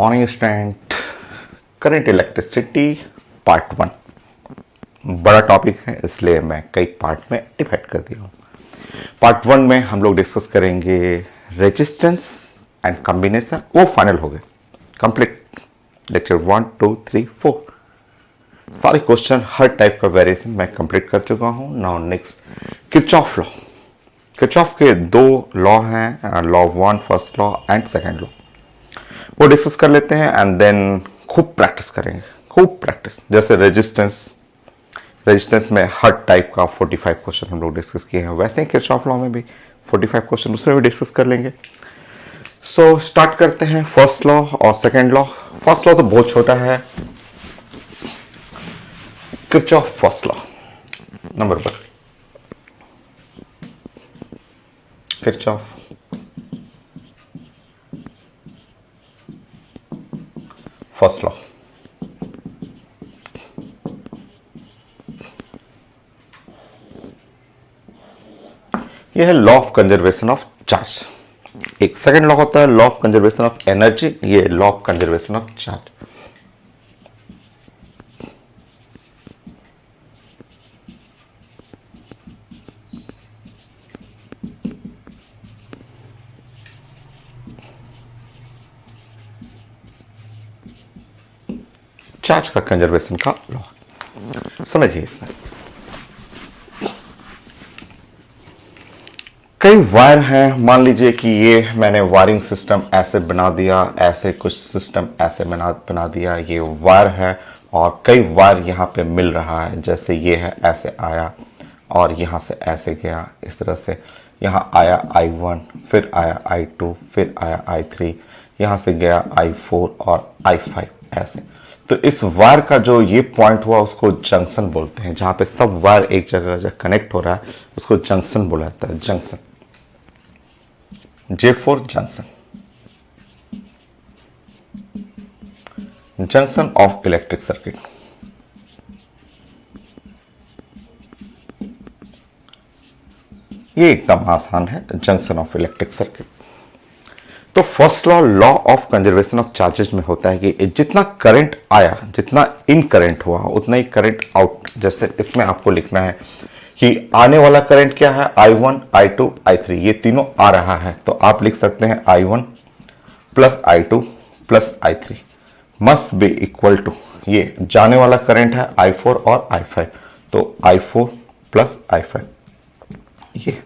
Morning student. Current electricity part one बड़ा topic है, इसलिए मैं कई पार्ट में डिवाइड कर दिया हूँ। पार्ट वन में हम लोग डिस्कस करेंगे रेजिस्टेंस एंड कॉम्बिनेशन, वो फाइनल हो गए कंप्लीट। लेक्चर 1 2 3 4 सारे क्वेश्चन हर टाइप का वेरिएशन मैं कंप्लीट कर चुका हूँ। Now next Kirchhoff law. Kirchhoff के दो लॉ हैं, law 1 first law and second law, वो डिस्कस कर लेते हैं एंड देन खूब प्रैक्टिस करेंगे, खूब प्रैक्टिस। जैसे रेजिस्टेंस में हर टाइप का 45 क्वेश्चन हम लोग डिस्कस किए हैं, वैसे ही किरचॉफ लॉ में भी 45 क्वेश्चन उसमें भी डिस्कस कर लेंगे। सो स्टार्ट करते हैं फर्स्ट लॉ और सेकंड लॉ। फर्स्ट लॉ तो बहुत छोटा है, Kirchhoff first law number 1, Kirchhoff first law. यह है law of conservation of charge. एक सेकंड लॉ होता है law of conservation of energy, ये law of conservation of charge. Charge का कंजर्वेशन का लॉ समझिए। इसमें कई वायर हैं, मान लीजिए कि ये मैंने वायरिंग सिस्टम ऐसे बना दिया, ऐसे कुछ सिस्टम ऐसे बना दिया, ये वायर है और कई वायर यहाँ पे मिल रहा है। जैसे ये है, ऐसे आया और यहाँ से ऐसे गया, इस तरह से यहाँ आया I1, फिर आया I2, फिर आया I3, यहाँ से गया I4 और I5 ऐसे। तो इस वायर का जो ये पॉइंट हुआ उसको जंक्शन बोलते हैं। जहाँ पे सब वायर एक जगह जब कनेक्ट हो रहा है उसको जंक्शन बोला जाता है। Junction, J4 junction, junction of electric circuit. ये एकदम आसान है, जंक्शन ऑफ इलेक्ट्रिक सर्किट। तो first law, law of conservation of charges में होता है कि जितना करंट आया, जितना इन करंट हुआ उतना ही करंट आउट। जैसे इसमें आपको लिखना है कि आने वाला करंट क्या है, I1 I2 I3, ये तीनों आ रहा है, तो आप लिख सकते हैं I1 plus I2 plus I3 must be equal to, ये जाने वाला करंट है I4 और I5, तो I4 प्लस I5, ये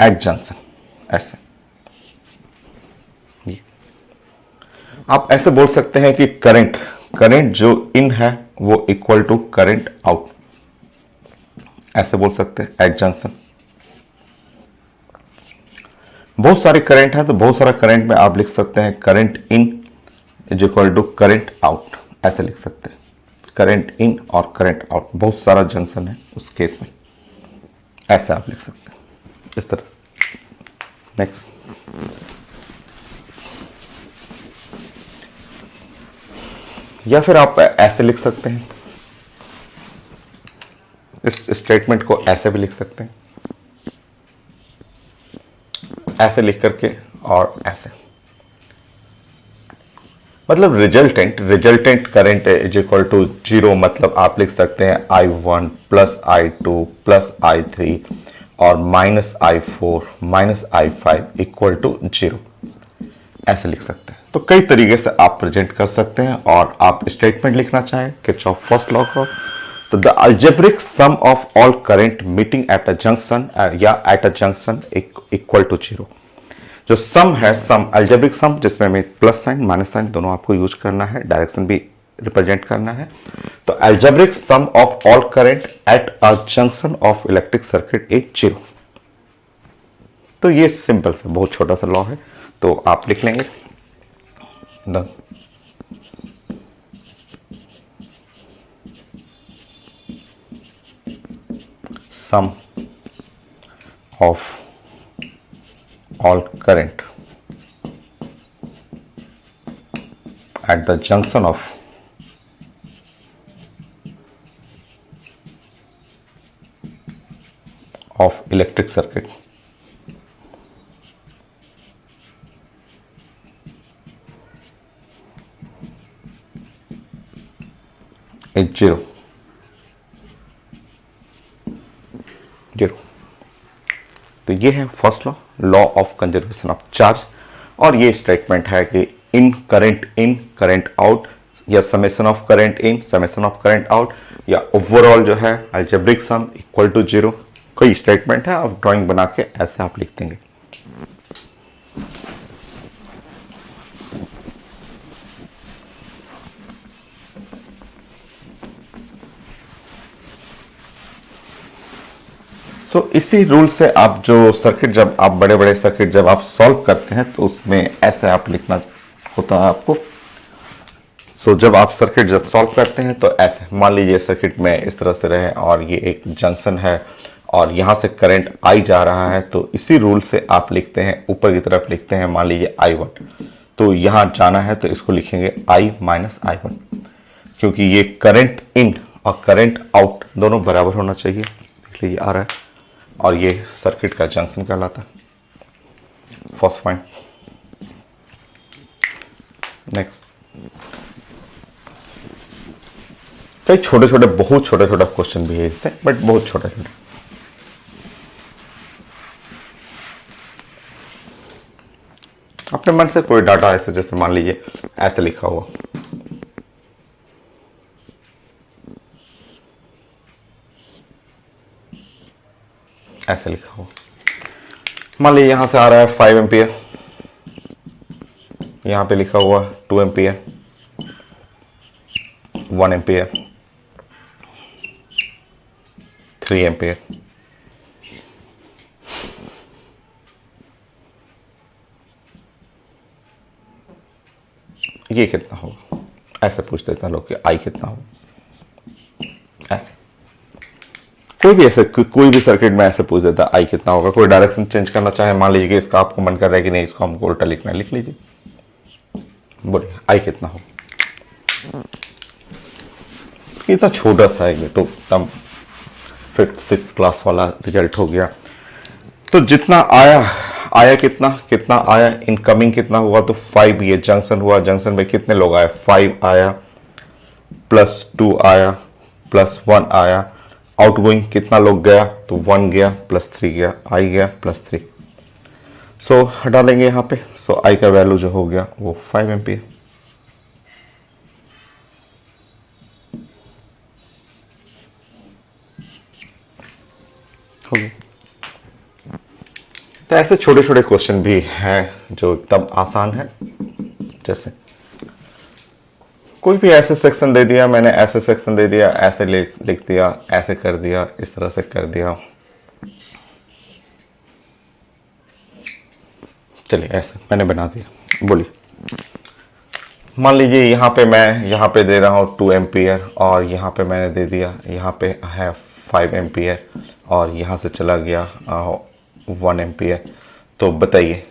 एट जंक्शन ऐसे। आप ऐसे बोल सकते हैं कि करंट जो इन है वो इक्वल टू करंट आउट, ऐसे बोल सकते हैं एट जंक्शन। बहुत सारे करंट है तो बहुत सारा करंट में आप लिख सकते हैं current in is equal to current out, ऐसे लिख सकते हैं। करंट इन और करंट आउट, बहुत सारा जंक्शन है उस केस में, ऐसे आप लिख सकते हैं इस तरह। नेक्स्ट, या फिर आप ऐसे लिख सकते हैं, इस स्टेटमेंट को ऐसे भी लिख सकते हैं, ऐसे लिख करके और ऐसे। मतलब resultant current is equal to 0, मतलब आप लिख सकते हैं I1 plus I2 plus I3 और minus I4 minus I5 equal to 0, ऐसे लिख सकते हैं। तो कई तरीके से आप प्रेजेंट कर सकते हैं। और आप स्टेटमेंट लिखना चाहें किरचॉफ फर्स्ट लॉ को, तो the algebraic sum of all current meeting at a junction या at a junction equal to 0। जो सम है, सम अलजेब्रिक सम, जिसमें में प्लस साइन माइनस साइन दोनों आपको यूज करना है, डायरेक्शन भी रिप्रेजेंट करना है। तो algebraic sum of all current at a junction of electric circuit is 0। तो ये सिंपल से बहुत छोटा सा लॉ है, तो आप लिख लेंगे the sum of all current at the junction of electric circuit is zero, zero. तो ये है first law, law of conservation of charge. और ये स्टेटमेंट है कि इन, करंट आउट, या summation of current in, summation of current out, या overall जो है algebraic sum equal to zero. कोई स्टेटमेंट है, आप ड्राइंग बना के ऐसे आप लिख देंगे। इसी रूल से आप जो सर्किट, जब आप बड़े बड़े सर्किट जब आप सॉल्व करते हैं तो उसमें ऐसे आप लिखना होता है आपको। जब आप सर्किट जब सॉल्व करते हैं तो ऐसे, मान लीजिए सर्किट में इस तरह से रहे और ये एक जंक्शन है और यहां से करंट आई जा रहा है, तो इसी रूल से आप लिखते हैं, ऊपर की तरफ लिखते हैं, मान लीजिए I1, तो यहां जाना है तो इसको लिखेंगे I माइनस I1, क्योंकि ये करंट इन और करंट आउट दोनों बराबर होना चाहिए। देख लीजिए आ रहा है, और ये सर्किट का जंक्शन कहलाता है। First point. नेक्स्ट, कई छोटे छोटे, बहुत छोटे छोटे क्वेश्चन भी है इससे, बट बहुत छोटे छोटे। अपने मन से कोई डाटा ऐसे, जैसे मान लीजिए ऐसे लिखा हुआ, ऐसे लिखा हुआ, मान लीजिए यहां से आ रहा है 5 एम्पियर, यहां पे लिखा हुआ 2 एम्पियर, 1 एम्पियर, 3 एम्पियर। ये कितना होगा, ऐसे पूछ देता लोग कि आई कितना होगा। ऐसे कोई भी, ऐसे कोई भी सर्किट में ऐसे पूछ देता आई कितना होगा। कोई डायरेक्शन चेंज करना चाहे, मान लीजिए कि इसका आपको मन कर रहा है कि नहीं इसको हमको उल्टा लिखना है, लिख लीजिए, बोलिए आई कितना होगा। इतना छोटा सा है ये, तो एकदम 5th 6th क्लास वाला रिजल्ट हो गया। तो जितना आया कितना आया, इनकमिंग कितना हुआ, तो 5, ये जंक्शन हुआ, जंक्शन में कितने लोग आए, 5 आया, प्लस 2 आया, प्लस 1 आया, आउटगोइंग कितना लोग गया, तो 1 गया, प्लस 3 गया, आई गया, प्लस 3। डालेंगे यहाँ पे, आई का वैल्यू जो हो गया वो 5 एम्पियर हो गया। तो ऐसे छोटे छोटे क्वेश्चन भी हैं जो एकदम आसान है। जैसे कोई भी ऐसे सेक्शन दे दिया, मैंने ऐसे सेक्शन दे दिया, ऐसे लिख दिया, ऐसे कर दिया, इस तरह से कर दिया, चलिए ऐसे मैंने बना दिया। बोलिए, मान लीजिए यहाँ पे मैं यहाँ पे दे रहा हूँ 2 एम्पियर, और यहाँ पे मैंने दे दिया, यहाँ पे है 5 एम्पियर, और यहाँ से चला गया 1 एम्पियर। तो बताइए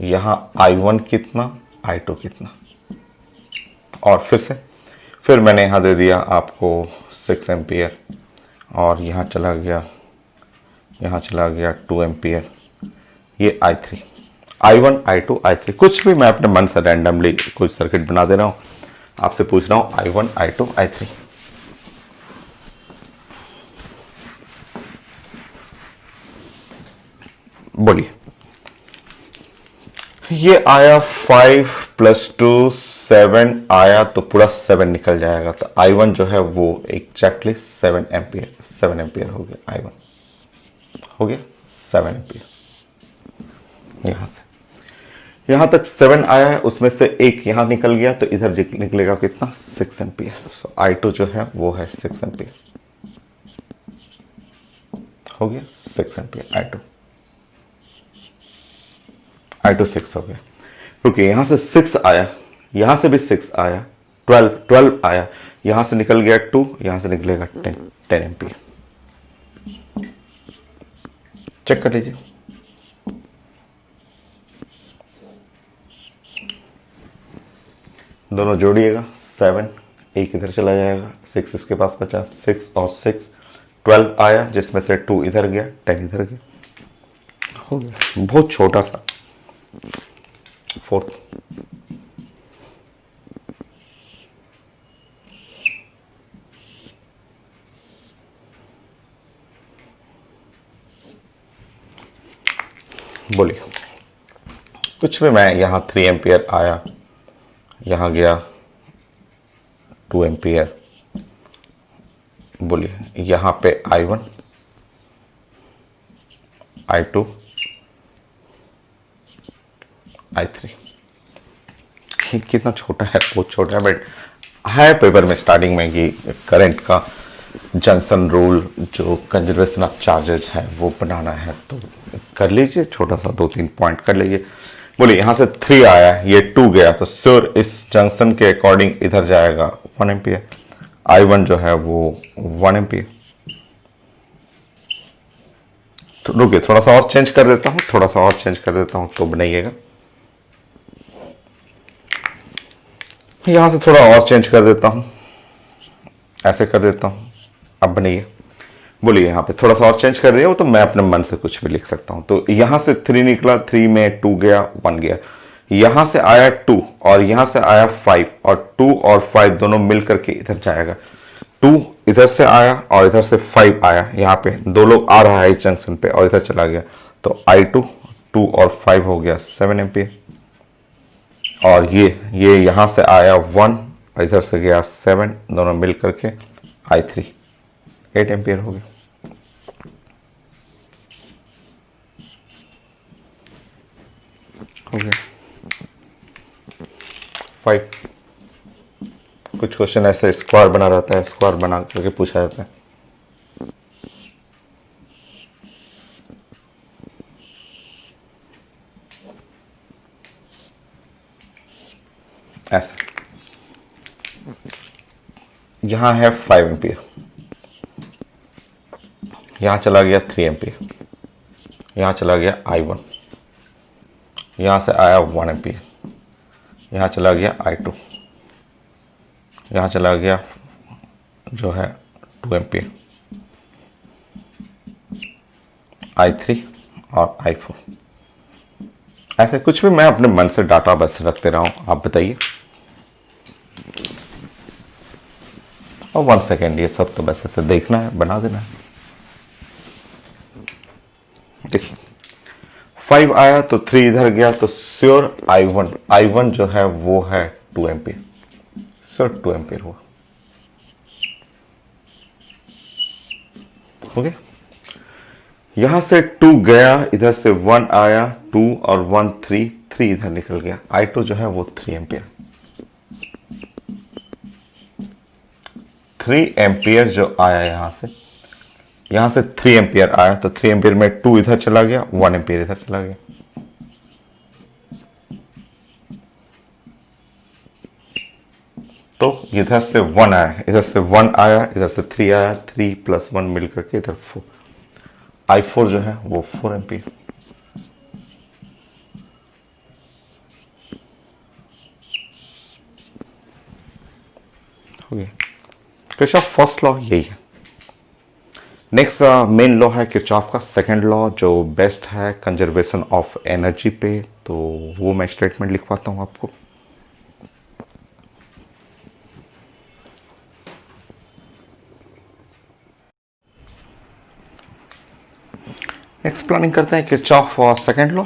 यहाँ I1 कितना, I2 कितना। और फिर मैंने यहाँ दे दिया आपको 6 एम्पियर, और यहाँ चला गया 2 एम्पियर, ये I3, I1, I2, I3, कुछ भी मैं अपने मन से रैंडमली कुछ सर्किट बना दे रहा हूँ, आपसे पूछ रहा हूँ I1, I2, I3। बोलिए, ये आया 5 प्लस 2 7 आया, तो पूरा 7 निकल जाएगा। तो I1 जो है वो एग्जैक्टली 7 एम्पियर हो गया। I1 हो गया 7 एम्पियर। यहां से यहां तक 7 आया है, उसमें से एक यहां निकल गया, तो इधर निकलेगा कितना, 6 एम्पियर। I2 जो है वो है 6 एम्पियर हो गया, 6 एम्पियर I2 6 हो गया, क्योंकि यहां से 6 आया, यहां से भी 6 आया, 12 आया, यहां से निकल गया 2, यहां से निकलेगा 10 एम्पियर। चेक कर लीजिए। दोनों जोड़िएगा, 7, एक इधर चला जाएगा, 6 इसके पास बचा, 6 और 6 12 आया, जिसमें से 2 इधर गया, 10 इधर गया, हो गया। बहुत छोटा सा। 4th, बोलिए। कुछ भी, मैं यहाँ 3 एम्पियर आया, यहाँ गया 2 एम्पियर, बोलिए यहाँ पे I1 I2 I3। कितना छोटा है, बहुत छोटा है, बट है पेपर में स्टार्टिंग में कि करंट का जंक्शन रूल जो कंजर्वेशन ऑफ चार्जेज है वो बनाना है, तो कर लीजिए, छोटा सा 2-3 पॉइंट कर लीजिए। बोलिए यहाँ से 3 आया, ये 2 गया, तो श्योर इस जंक्शन के अकॉर्डिंग इधर जाएगा 1 एम्पियर, I1 जो है वो 1 एम्पियर। तो रुकिए, थोड़ा सा और चेंज कर देता हूँ, थोड़ा सा और चेंज कर देता हूँ तो बनाइएगा। यहां से थोड़ा और चेंज कर देता हूं, ऐसे कर देता हूं, अब बनाइए। बोलिए यहाँ पे थोड़ा सा और चेंज कर दिया, वो तो मैं अपने मन से कुछ भी लिख सकता हूं। तो यहां से 3 निकला, 3 में 2 गया, 1 गया, यहां से आया 2 और यहां से आया 5, और 2 और 5 दोनों मिलकर के इधर जाएगा। 2 इधर से आया और इधर से 5 आया, यहाँ पे 2 लोग आ रहा है इस जंक्शन पे और इधर चला गया, तो I2 2 और 5 हो गया 7 एम्पियर। और ये यहां से आया 1 और इधर से गया 7, दोनों मिल करके I3 8 एम्पियर हो गया। हो गया 5। कुछ क्वेश्चन ऐसे स्क्वायर बना रहता है, स्क्वायर बना करके पूछा जाता है। ऐसा यहां है 5 एम्पियर, यहां चला गया 3 एम्पियर, यहां चला गया I1, यहां से आया 1 एम्पियर, यहां चला गया I2, यहां चला गया जो है 2 एम्पियर, I3 और I4। ऐसे कुछ भी मैं अपने मन से डाटा बस रखते रहा हूं, आप बताइए। और 1 सेकेंड, ये सब तो बस ऐसे देखना है, बना देना है। देखिए 5 आया तो 3 इधर गया, तो श्योर I1 जो है वो है 2 एम्पियर, श्योर 2 एम्पियर हुआ। ओके, यहां से 2 गया, इधर से 1 आया, 2 और 1 3 इधर निकल गया, I2 जो है वो 3 एम्पियर। 3 एम्पियर जो आया यहां से 3 एम्पियर आया, तो 3 एम्पियर में 2 इधर चला गया, 1 एम्पियर इधर चला गया। तो इधर से 1 आया, इधर से 1 आया, इधर से 3 आया, 3 + 1 मिलकर के इधर 4, I4 जो है वो 4 एम्पियर। हो गया। किरचॉफ फर्स्ट लॉ यही है। नेक्स्ट मेन लॉ है किरचॉफ का सेकंड लॉ, जो बेस्ट है कंजर्वेशन ऑफ एनर्जी पे, तो वो मैं स्टेटमेंट लिखवाता हूं आपको। नेक्स्ट प्लानिंग करते हैं Kirchhoff second law.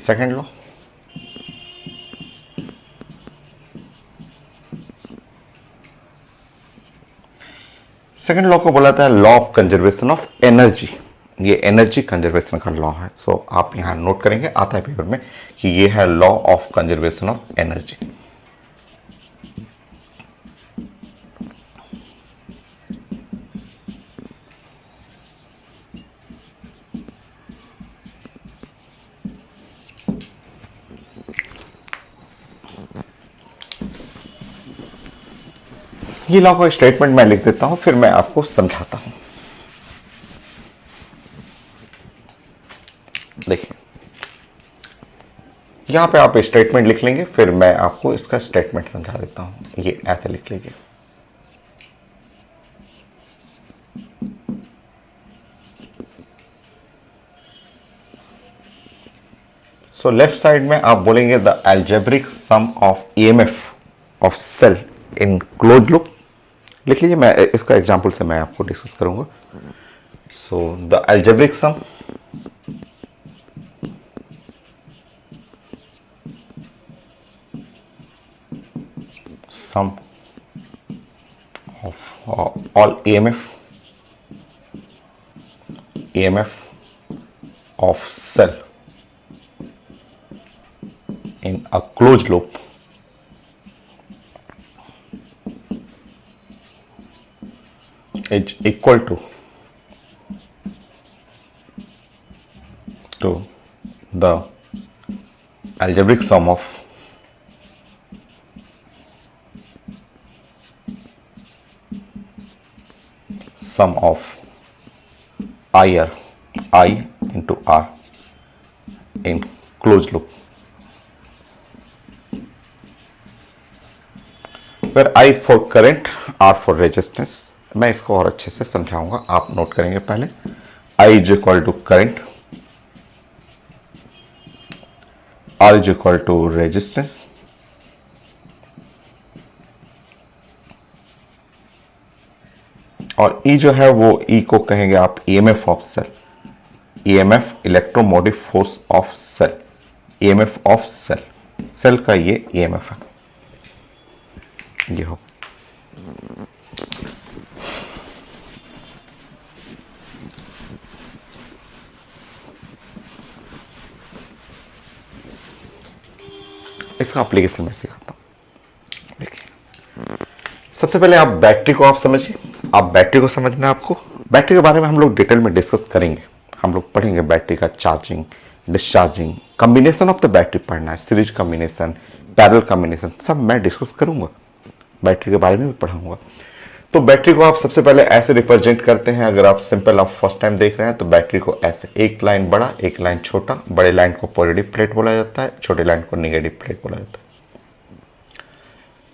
Second law, second law को बोला जाता है law of conservation of energy. ये एनर्जी कंजर्वेशन का लॉ है, सो आप यहां नोट करेंगे, आता है पेपर में कि ये है law of conservation of energy. ये लॉ का स्टेटमेंट मैं लिख देता हूं, फिर मैं आपको समझाता हूं। देखिए यहां पे आप स्टेटमेंट लिख लेंगे, फिर मैं आपको इसका स्टेटमेंट समझा देता हूं। ये ऐसे लिख लीजिए। सो लेफ्ट साइड में आप बोलेंगे the algebraic sum of EMF of cell in close loop लिख लीजिए, मैं इसका एग्जांपल से मैं आपको डिस्कस करूंगा. So the algebraic sum of all EMF of cell in a closed loop is equal to the algebraic sum of I into R in closed loop, where I for current, R for resistance. मैं इसको और अच्छे से समझाऊंगा, आप note करेंगे पहले. I is equal to current, R is equal to resistance, और E जो है वो E को कहेंगे आप EMF of cell. EMF electromotive force of cell, EMF of cell, cell का ये EMF है. ये हो इसका एप्लीकेशन मैं सिखाता हूं. देखिए, सबसे पहले आप बैटरी को आप समझिए. आप बैटरी को समझना है आपको. बैटरी के बारे में हम लोग डिटेल में डिस्कस करेंगे. हम लोग पढ़ेंगे बैटरी का charging, discharging, combination of the battery पढ़ना है, सीरीज कॉम्बिनेशन, पैरेलल कॉम्बिनेशन, सब मैं डिस्कस करूंगा. बैटरी के बारे में भी पढ़ाऊंगा. तो बैटरी को आप सबसे पहले ऐसे रिप्रेजेंट करते हैं. अगर आप सिंपल आप फर्स्ट टाइम देख रहे हैं तो बैटरी को ऐसे, एक लाइन बड़ा, एक लाइन छोटा. बड़े लाइन को पॉजिटिव प्लेट बोला जाता है, छोटे लाइन को नेगेटिव प्लेट बोला जाता है.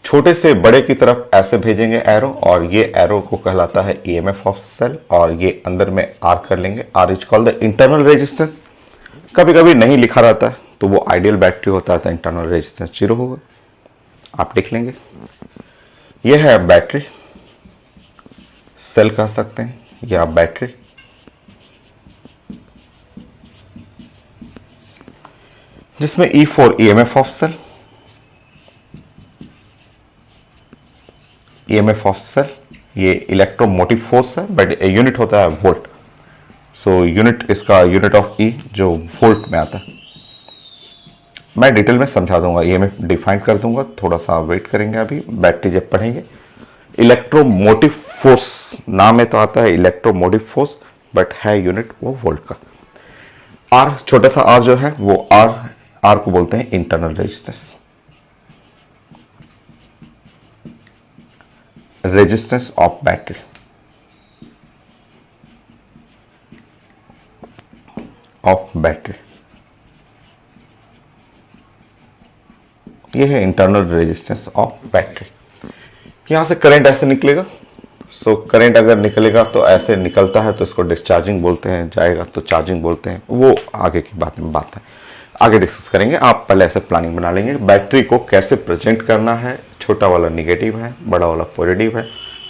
छोटे से बड़े की तरफ ऐसे भेजेंगे एरो, और ये एरो को कहलाता है EMF ऑफ सेल, और ये अंदर में आर कर लेंगे. R is called the internal resistance. कभी कभी नहीं लिखा रहता है तो वो आइडियल बैटरी होता है तो इंटरनल रेजिस्टेंस 0 होगा, आप लिख लेंगे. ये है बैटरी, सेल कह सकते हैं, या बैटरी. जिसमें E for EMF of cell, EMF of cell ये इलेक्ट्रोमोटिव फोर्स है, बट यूनिट होता है वोल्ट. सो यूनिट, इसका यूनिट ऑफ E जो वोल्ट में आता है. मैं डिटेल में समझा दूंगा, EMF डिफाइन कर दूंगा, थोड़ा सा वेट करेंगे. अभी बैटरी जब पढ़ेंगे. इलेक्ट्रोमोटिव फोर्स नाम में तो आता है इलेक्ट्रोमोटिव फोर्स, बट है यूनिट वो वोल्ट का. R, छोटा सा R जो है वो R को बोलते हैं internal resistance. Resistance of battery, ये है इंटरनल रेजिस्टेंस ऑफ बैटरी. यहां से करंट ऐसे निकलेगा. सो करंट अगर निकलेगा तो ऐसे निकलता है तो इसको डिस्चार्जिंग बोलते हैं, जाएगा तो चार्जिंग बोलते हैं. वो आगे की बात है, आगे डिस्कस करेंगे. आप पहले ऐसे प्लानिंग बना लेंगे. बैटरी को कैसे प्रेजेंट करना है. छोटा वाला नेगेटिव है, बड़ा वाला पॉजिटिव है.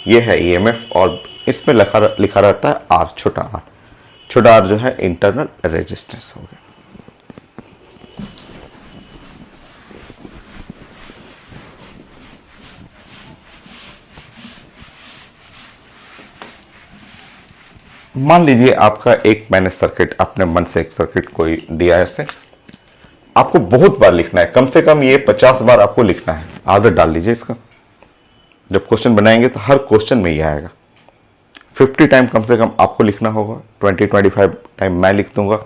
ये है EMF, और इसमें लिखा रहता है R, छोटा R. छोटा R जो है इंटरनल रेजिस्टेंस हो गया. मान लीजिए आपका एक, मैंने सर्किट अपने मन से एक सर्किट कोई दिया है. ऐसे आपको बहुत बार लिखना है, कम से कम ये 50 बार आपको लिखना है. आदत डाल लीजिए इसका. जब क्वेश्चन बनाएंगे तो हर क्वेश्चन में ये आएगा. 50 टाइम कम से कम आपको लिखना होगा. 20-25 टाइम मैं लिख दूंगा.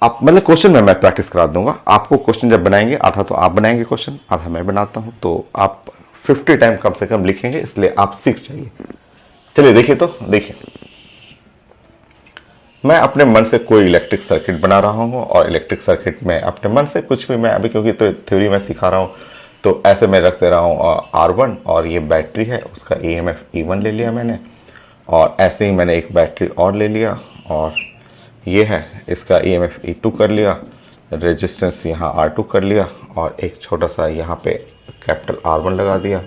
आप मतलब क्वेश्चन में मैं प्रैक्टिस करा दूंगा आपको. क्वेश्चन जब बनाएंगे, आधा तो आप बनाएंगे क्वेश्चन, आधा मैं बनाता हूं, तो आप 50 टाइम कम से कम लिखेंगे. इसलिए आप सीख जाइए. चलिए देखिए, तो देखिए, मैं अपने मन से कोई इलेक्ट्रिक सर्किट बना रहा हूँ, और इलेक्ट्रिक सर्किट में अपने मन से कुछ भी, मैं अभी क्योंकि तो थ्योरी में सिखा रहा हूँ तो ऐसे मैं रख दे रहा हूँ R1, और ये बैटरी है, उसका EMF E1 ले लिया मैंने, और ऐसे ही मैंने एक बैटरी और ले लिया, और ये है इसका EMF E2 कर लिया. रेजिस्टेंस यहाँ R2 कर लिया और एक छोटा सा यहाँ पे कैपिटल R1 लगा दिया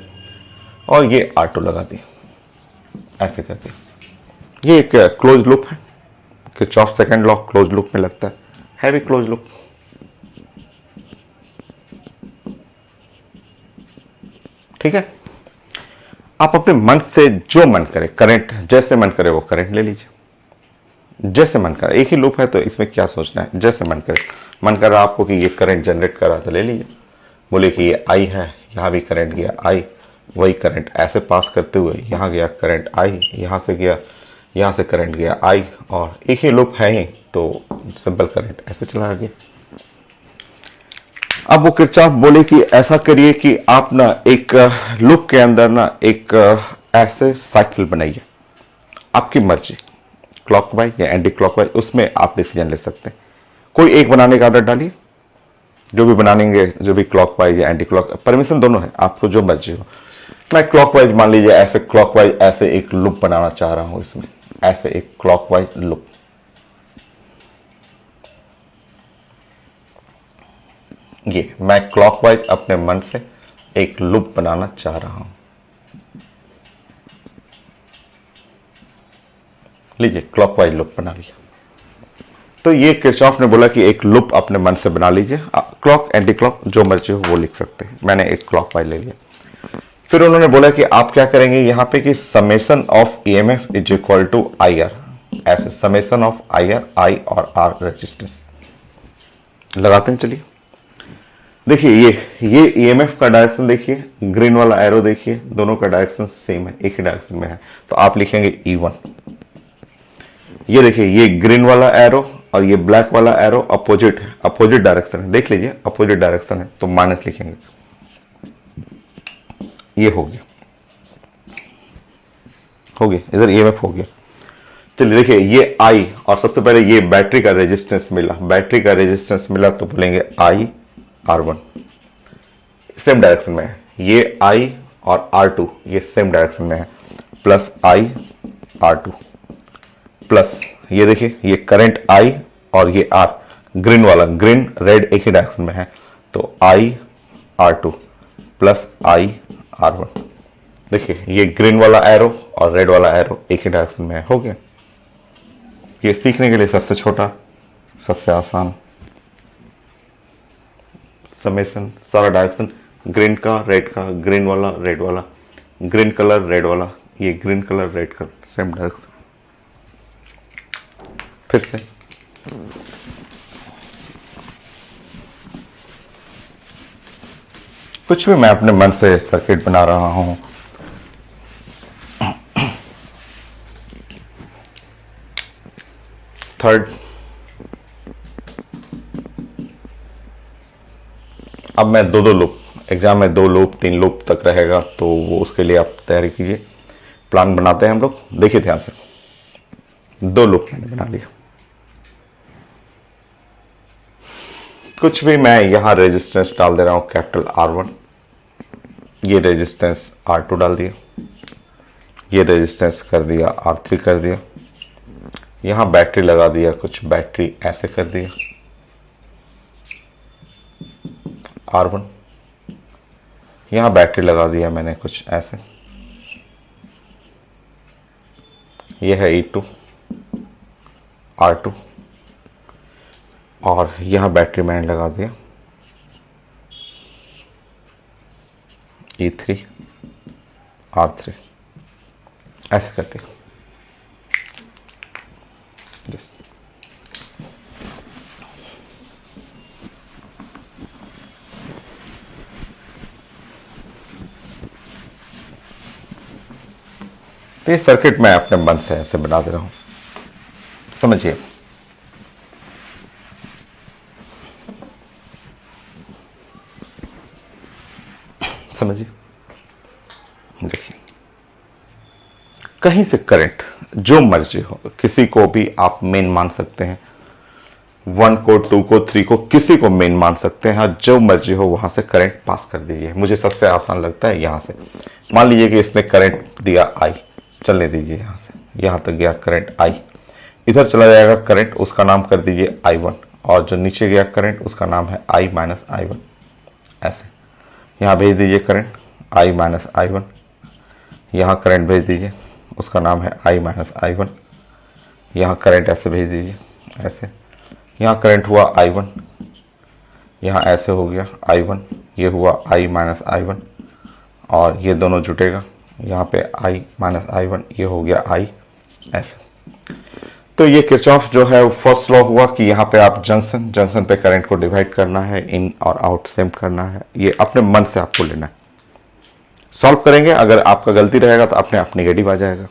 और ये R2 लगा दिया, ऐसे कर दिया। ये एक क्लोज लूप है, Kirchhoff second law close loop में लगता है भी क्लोज लूप। ठीक है, आप अपने मन से जो मन करे करंट, जैसे मन करे वो करंट ले लीजिए, जैसे मन करे। एक ही लूप है तो इसमें क्या सोचना है, जैसे मन करे। मन कर रहा आपको कि ये करंट जनरेट कर रहा तो ले लीजिए। बोले कि ये आई है, यहाँ भी करंट गया आई, वही करंट ऐसे पास करते हुए यहाँ गया करंट आई, यहाँ से गया, यहाँ से करंट गया आई, और एक ही लूप है ही तो सिंपल करंट ऐसे चला गया। अब वो किरचॉफ बोले कि ऐसा करिए कि आप ना एक लूप के अंदर ना एक ऐसे साइकिल बनाइए, आपकी मर्जी, क्लॉकवाइज या एंटी क्लॉकवाइज, उसमें आप डिसीजन ले सकते हैं। कोई एक बनाने का आदत डालिए, जो भी बनाएंगे, जो भी क्लॉकवाइज या एंटी क्लॉक, परमिशन दोनों है, आपको जो मर्जी हो। मैं क्लॉकवाइज मान लीजिए, ऐसे क्लॉकवाइज ऐसे एक लूप बनाना चाह रहा हूं, इसमें ऐसे एक क्लॉकवाइज लूप। ये मैं क्लॉकवाइज अपने मन से एक लूप बनाना चाह रहा हूं। लीजिए क्लॉकवाइज लूप बना लिया। तो ये किरचॉफ ने बोला कि एक लूप अपने मन से बना लीजिए, क्लॉक एंटी क्लॉक जो मर्जी हो वो लिख सकते हैं। मैंने एक क्लॉकवाइज ले लिया। फिर उन्होंने बोला कि आप क्या करेंगे यहाँ पे कि summation of EMF is equal to I R, ऐसे summation of I R, I और आर रेजिस्टेंस लगाते हैं। चलिए देखिए, ये ईएमएफ का डायरेक्शन देखिए, ग्रीन वाला एरो देखिए, दोनों का डायरेक्शन सेम है, एक ही डायरेक्शन में है, तो आप लिखेंगे E1। ये देखिए, ये ग्रीन वाला एरो और ये ब्लैक वाला एरो अपोजिट है, अपोजिट डायरेक्शन है, देख लीजिए अपोजिट डायरेक्शन है तो माइनस लिखेंगे। ये हो गया, इधर ईएमएफ हो गया। चलिए देखिए, ये आई और सबसे पहले ये बैटरी का रेजिस्टेंस मिला, बैटरी का रेजिस्टेंस मिला तो बोलेंगे आई R1, सेम डायरेक्शन में है। ये I और R2 ये सेम डायरेक्शन में है, प्लस I R2 प्लस ये देखिए, ये करंट I और ये R, ग्रीन वाला, ग्रीन रेड एक ही डायरेक्शन में है तो I R2 plus I R1। देखिए, ये ग्रीन वाला एरो और रेड वाला एरो एक ही डायरेक्शन में है, हो गया। ये सीखने के लिए सबसे छोटा, सबसे आसान समेशन, सारा डायरेक्शन, ग्रीन का, रेड का, ग्रीन वाला, रेड वाला, ग्रीन कलर, रेड वाला, ये green colour, red colour, same direction. फिर से कुछ भी मैं अपने मन से सर्किट बना रहा हूं। थर्ड, अब मैं दो लूप, एग्जाम में 2 लूप 3 लूप तक रहेगा तो वो उसके लिए आप तैयारी कीजिए। प्लान बनाते हैं हम लोग, देखिए ध्यान से। 2 लूप मैंने बना लिया। कुछ भी मैं यहां रेजिस्टेंस डाल दे रहा हूं, कैपिटल R1, ये रेजिस्टेंस R2 डाल दिया, ये रेजिस्टेंस कर दिया R3 कर दिया, यहां बैटरी लगा दिया, कुछ बैटरी ऐसे कर दिया R1, यहां बैटरी लगा दिया मैंने कुछ ऐसे, यह है E2 R2 और यहां बैटरी मैंने लगा दिया E3 R3, ऐसे करते हैं। तो ये सर्किट मैं अपने मन से ऐसे बना दे रहा हूं, समझिए। समझिए, देखिए, कहीं से करंट जो मर्जी हो, किसी को भी आप मेन मान सकते हैं, 1 को 2 को 3 को किसी को मेन मान सकते हैं, हाँ जो मर्जी हो वहां से करंट पास कर दीजिए। मुझे सबसे आसान लगता है यहां से। मान लीजिए कि इसने करंट दिया I, चलने दीजिए, यहां से यहां तक गया करंट I, इधर चला जाएगा करंट, उसका नाम कर दीजिए I1 और जो नीचे गया करंट उसका नाम है I माइनस आई वन। ऐसे यहाँ भेज दीजिए current I minus I one, यहाँ करंट भेज दीजिए उसका नाम है I माइनस आई वन, यहाँ करंट ऐसे भेज दीजिए ऐसे, यहाँ करंट हुआ I1, यहाँ ऐसे हो गया I1, ये हुआ I माइनस आई वन और ये दोनों जुटेगा यहाँ पे I माइनस आई वन, ये हो गया I ऐसे। तो ये किरचॉफ जो है फर्स्ट लॉ हुआ कि यहाँ पे आप जंक्शन जंक्शन पे करंट को डिवाइड करना है, इन और आउट सेम करना है। ये अपने मन से आपको लेना है, सॉल्व करेंगे। अगर आपका गलती रहेगा तो अपने आप नेगेटिव आ जाएगा,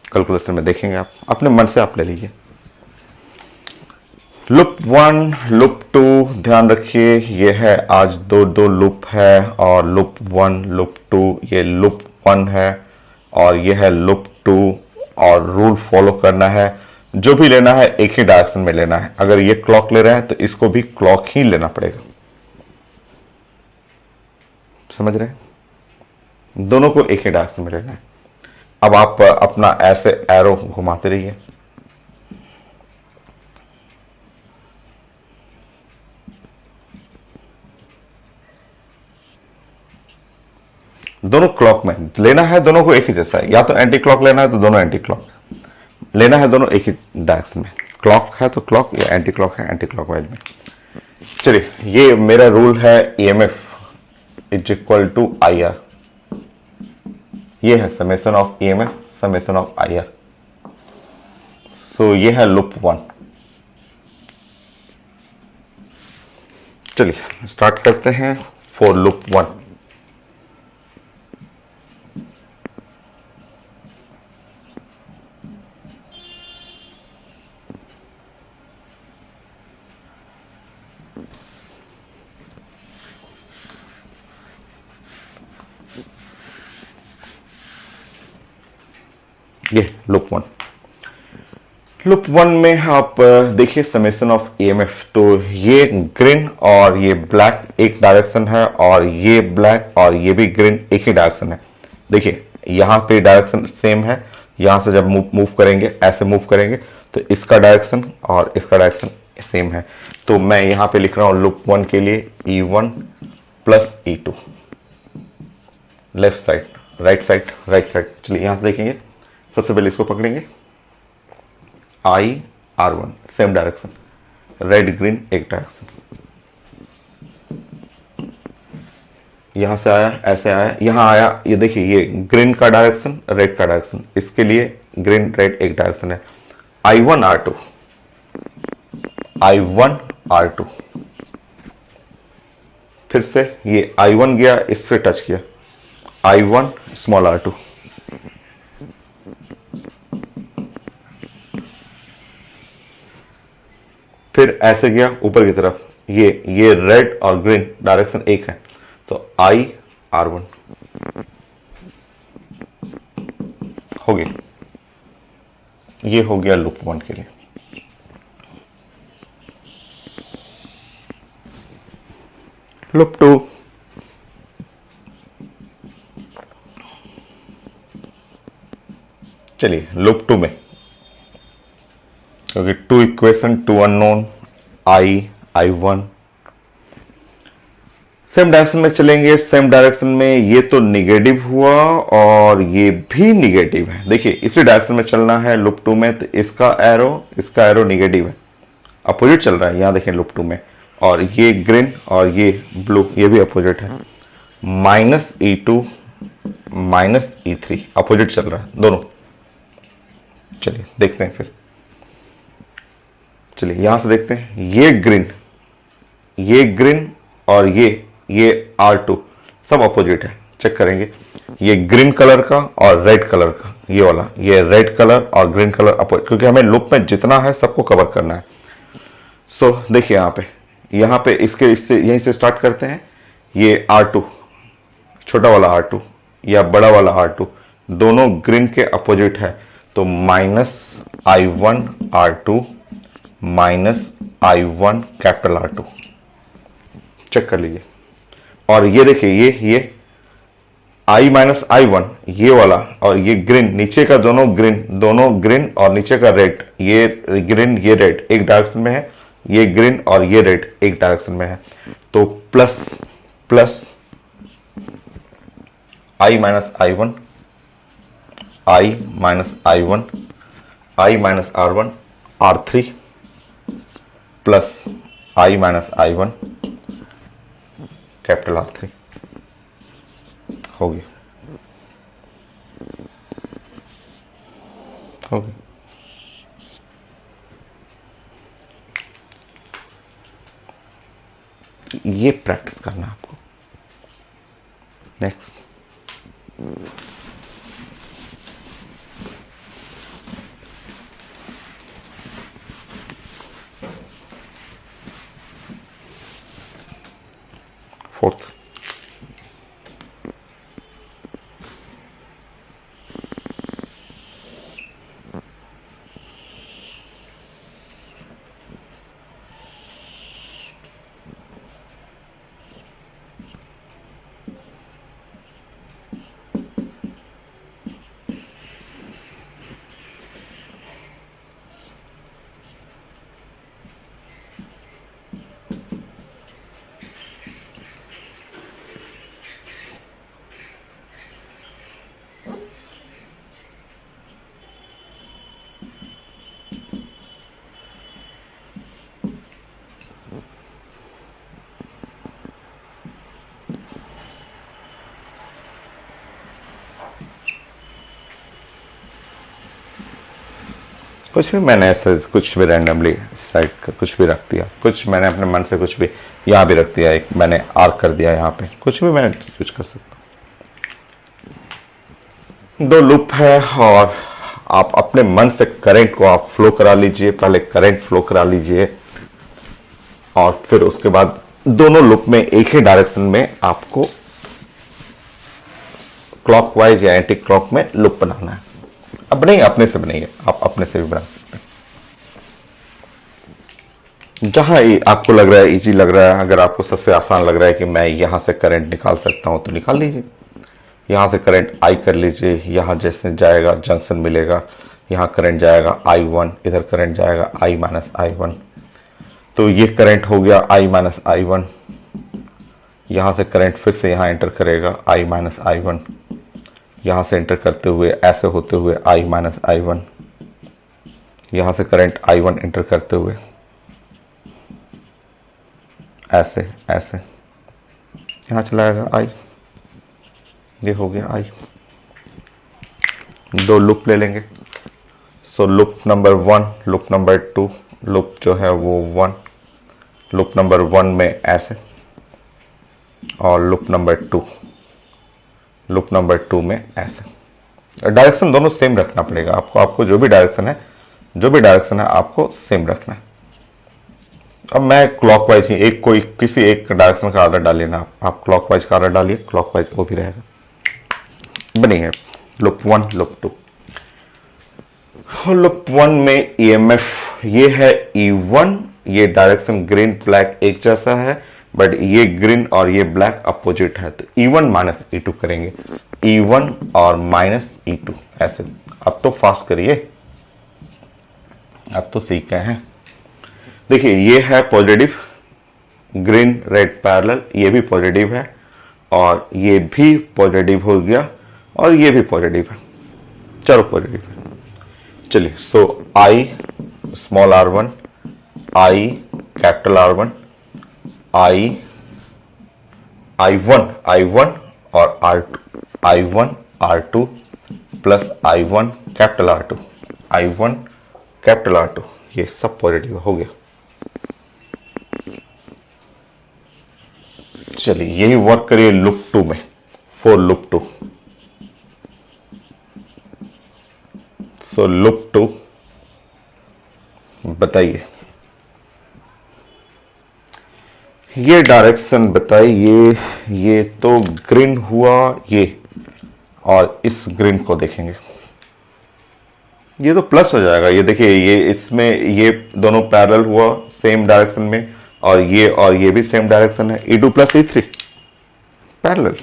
कैलकुलेशन में देखेंगे आप, अपने मन से आप ले लीजिए। लूप 1 लूप 2 ध्यान रखिए, ये है आज दो लूप है और लूप 1 लूप 2, ये लूप 1 है और ये है लूप 2 और रूल फॉलो करना है। जो भी लेना है एक ही डायरेक्शन में लेना है। अगर ये क्लॉक ले रहे हैं तो इसको भी क्लॉक ही लेना पड़ेगा, समझ रहे हैं? दोनों को एक ही डायरेक्शन में लेना है। अब आप अपना ऐसे एरो घुमाते रहिए, दोनों क्लॉक में लेना है, दोनों को एक ही जैसा है। या तो एंटी क्लॉक लेना है तो दोनों एंटी क्लॉक लेना है, दोनों एक ही डायरेक्शन में। क्लॉक है तो क्लॉक, या एंटी क्लॉक है एंटी क्लॉक वाइज में। चलिए, ये मेरा रूल है EMF is equal to IR। ये है summation of EMF summation of IR। So ये है लूप 1। चलिए स्टार्ट करते हैं फॉर लूप 1। ये लूप 1। लूप 1 में आप देखिए समेशन ऑफ EMF। तो ये ग्रीन और ये ब्लैक एक डायरेक्शन है और ये ब्लैक और ये भी ग्रीन एक ही डायरेक्शन है। देखिए यहाँ पे डायरेक्शन सेम है, यहाँ से जब मूव करेंगे ऐसे मूव करेंगे तो इसका डायरेक्शन और इसका डायरेक्शन सेम है। तो मैं यहाँ पे लिख रहा हूँ लूप 1 के लिए E1 plus E2, left side right side right side. चलिए यहाँ से देखेंगे, सबसे पहले इसको पकड़ेंगे IR1 same direction, red green एक डायरेक्शन। यहां से आया ऐसे आया, यहां आया, ये देखिए ये ग्रीन का डायरेक्शन रेड का डायरेक्शन, इसके लिए ग्रीन रेड एक डायरेक्शन है। I1R2 I1R2, फिर से ये I1 गया इससे टच किया, I1 स्मॉल R2, फिर ऐसे गया ऊपर की तरफ, ये रेड और ग्रीन डायरेक्शन एक है तो IR1 हो गया। ये हो गया लूप 1 के लिए। लूप 2, चलिए लूप 2 में क्योंकि 2 equation 2 unknown I1 same direction में चलेंगे। सेम डायरेक्शन में ये तो निगेटिव हुआ और ये भी निगेटिव है। देखिए इसी डायरेक्शन में चलना है लूप 2 में, तो इसका एरो निगेटिव है, अपोजिट चल रहा है। यहां देखें लूप 2 में, और ये ग्रीन और ये ब्लू ये भी अपोजिट है। -E2 -E3 अपोजिट चल रहा है दोनों। चलिए देखते हैं फिर, चलिए यहां से देखते हैं। ये ग्रीन और ये R2 सब अपोजिट है, चेक करेंगे। ये ग्रीन कलर का और रेड कलर का, ये वाला ये रेड कलर और ग्रीन कलर अपोजिट, क्योंकि हमें लूप में जितना है सबको कवर करना है। सो देखिए यहाँ पे इससे यहीं से स्टार्ट करते हैं। ये R2 छोटा वाला R2 या बड़ा वाला R2 दोनों ग्रीन के अपोजिट है, तो -I1R2 -I1 capital R2, check कर लीजिए। और ये देखिए ये I माइनस I1 ये वाला और ये ग्रीन नीचे का दोनों ग्रीन और नीचे का रेड, ये ग्रीन ये रेड एक डायरेक्शन में है, ये ग्रीन और ये रेड एक डायरेक्शन में है, तो plus plus I minus I one, I minus I one, I minus R one, R three plus I minus I one capital R three हो गया, हो गया। ये प्रैक्टिस करना है आपको। नेक्स्ट, फोर्थ, कुछ भी मैंने ऐसे कुछ भी रैंडमली साइड का कुछ भी रख दिया, कुछ मैंने अपने मन से कुछ भी यहाँ भी रख दिया, एक मैंने आर्क कर दिया यहाँ पे, कुछ भी मैंने कुछ कर सकता हूँ। दो लूप है और आप अपने मन से करंट को आप फ्लो करा लीजिए, पहले करंट फ्लो करा लीजिए और फिर उसके बाद दोनों लूप में एक ही डायरेक्शन में आपको क्लॉकवाइज या एंटी क्लॉक में लूप बनाना है। अब नहीं, अपने से बनाइए, आप अपने से भी बना सकते हैं। जहां आपको लग रहा है इजी लग रहा है, अगर आपको सबसे आसान लग रहा है कि मैं यहां से करंट निकाल सकता हूं तो निकाल लीजिए। यहां से करंट आई कर लीजिए, यहां जैसे जाएगा जंक्शन मिलेगा, यहां करंट जाएगा आई वन, इधर करंट जाएगा आई माइनस आई वन, तो ये करंट हो गया आई माइनस आई वन। यहां से करंट फिर से यहां एंटर करेगा आई माइनस आई वन, यहां से एंटर करते हुए ऐसे होते हुए आई माइनस आई वन, यहां से करंट आई वन एंटर करते हुए ऐसे ऐसे यहां चला जाएगा आई, ये हो गया आई। दो लूप ले लेंगे, so loop number one, loop number two, loop जो है वो वन, लूप नंबर वन में ऐसे और loop number two, loop number to में ऐसे। डायरेक्शन दोनों सेम रखना पड़ेगा आपको, आपको जो भी डायरेक्शन है आपको सेम रखना है। अब मैं क्लॉकवाइज ही एक कोई किसी एक डायरेक्शन का आर्डर डालिए ना, आप क्लॉकवाइज का आर्डर डालिए, क्लॉकवाइज वो भी रहेगा। बनेंगे loop one, loop two. Loop one में ईएमएफ ये है E1, ये डायरेक्शन ग्रीन ब्लैक एक जैसा है बट ये ग्रीन और ये ब्लैक अपोजिट है, तो E1 माइनस E2 करेंगे, E1 और माइनस E2 ऐसे। अब तो फास्ट करिए, अब तो सीख गए हैं। देखिए ये है पॉजिटिव, ग्रीन रेड पैरेलल, ये भी पॉजिटिव है और ये भी पॉजिटिव हो गया और ये भी पॉजिटिव है, चलो पॉजिटिव है। चलिए, सो I small r1, I capital R1, I1 और R2, I1 R2 plus I1 capital R2, I1 capital R2, ये सब पॉजिटिव हो गया। चलिए यही वर्क करिए लूप टू में, for loop two. So loop two बताइए, ये डायरेक्शन बताइए, ये तो ग्रीन हुआ ये, और इस ग्रीन को देखेंगे, ये तो प्लस हो जाएगा। ये देखिए ये इसमें ये दोनों पैरेलल हुआ सेम डायरेक्शन में और ये भी सेम डायरेक्शन है, E2 प्लस E3 पैरेलल,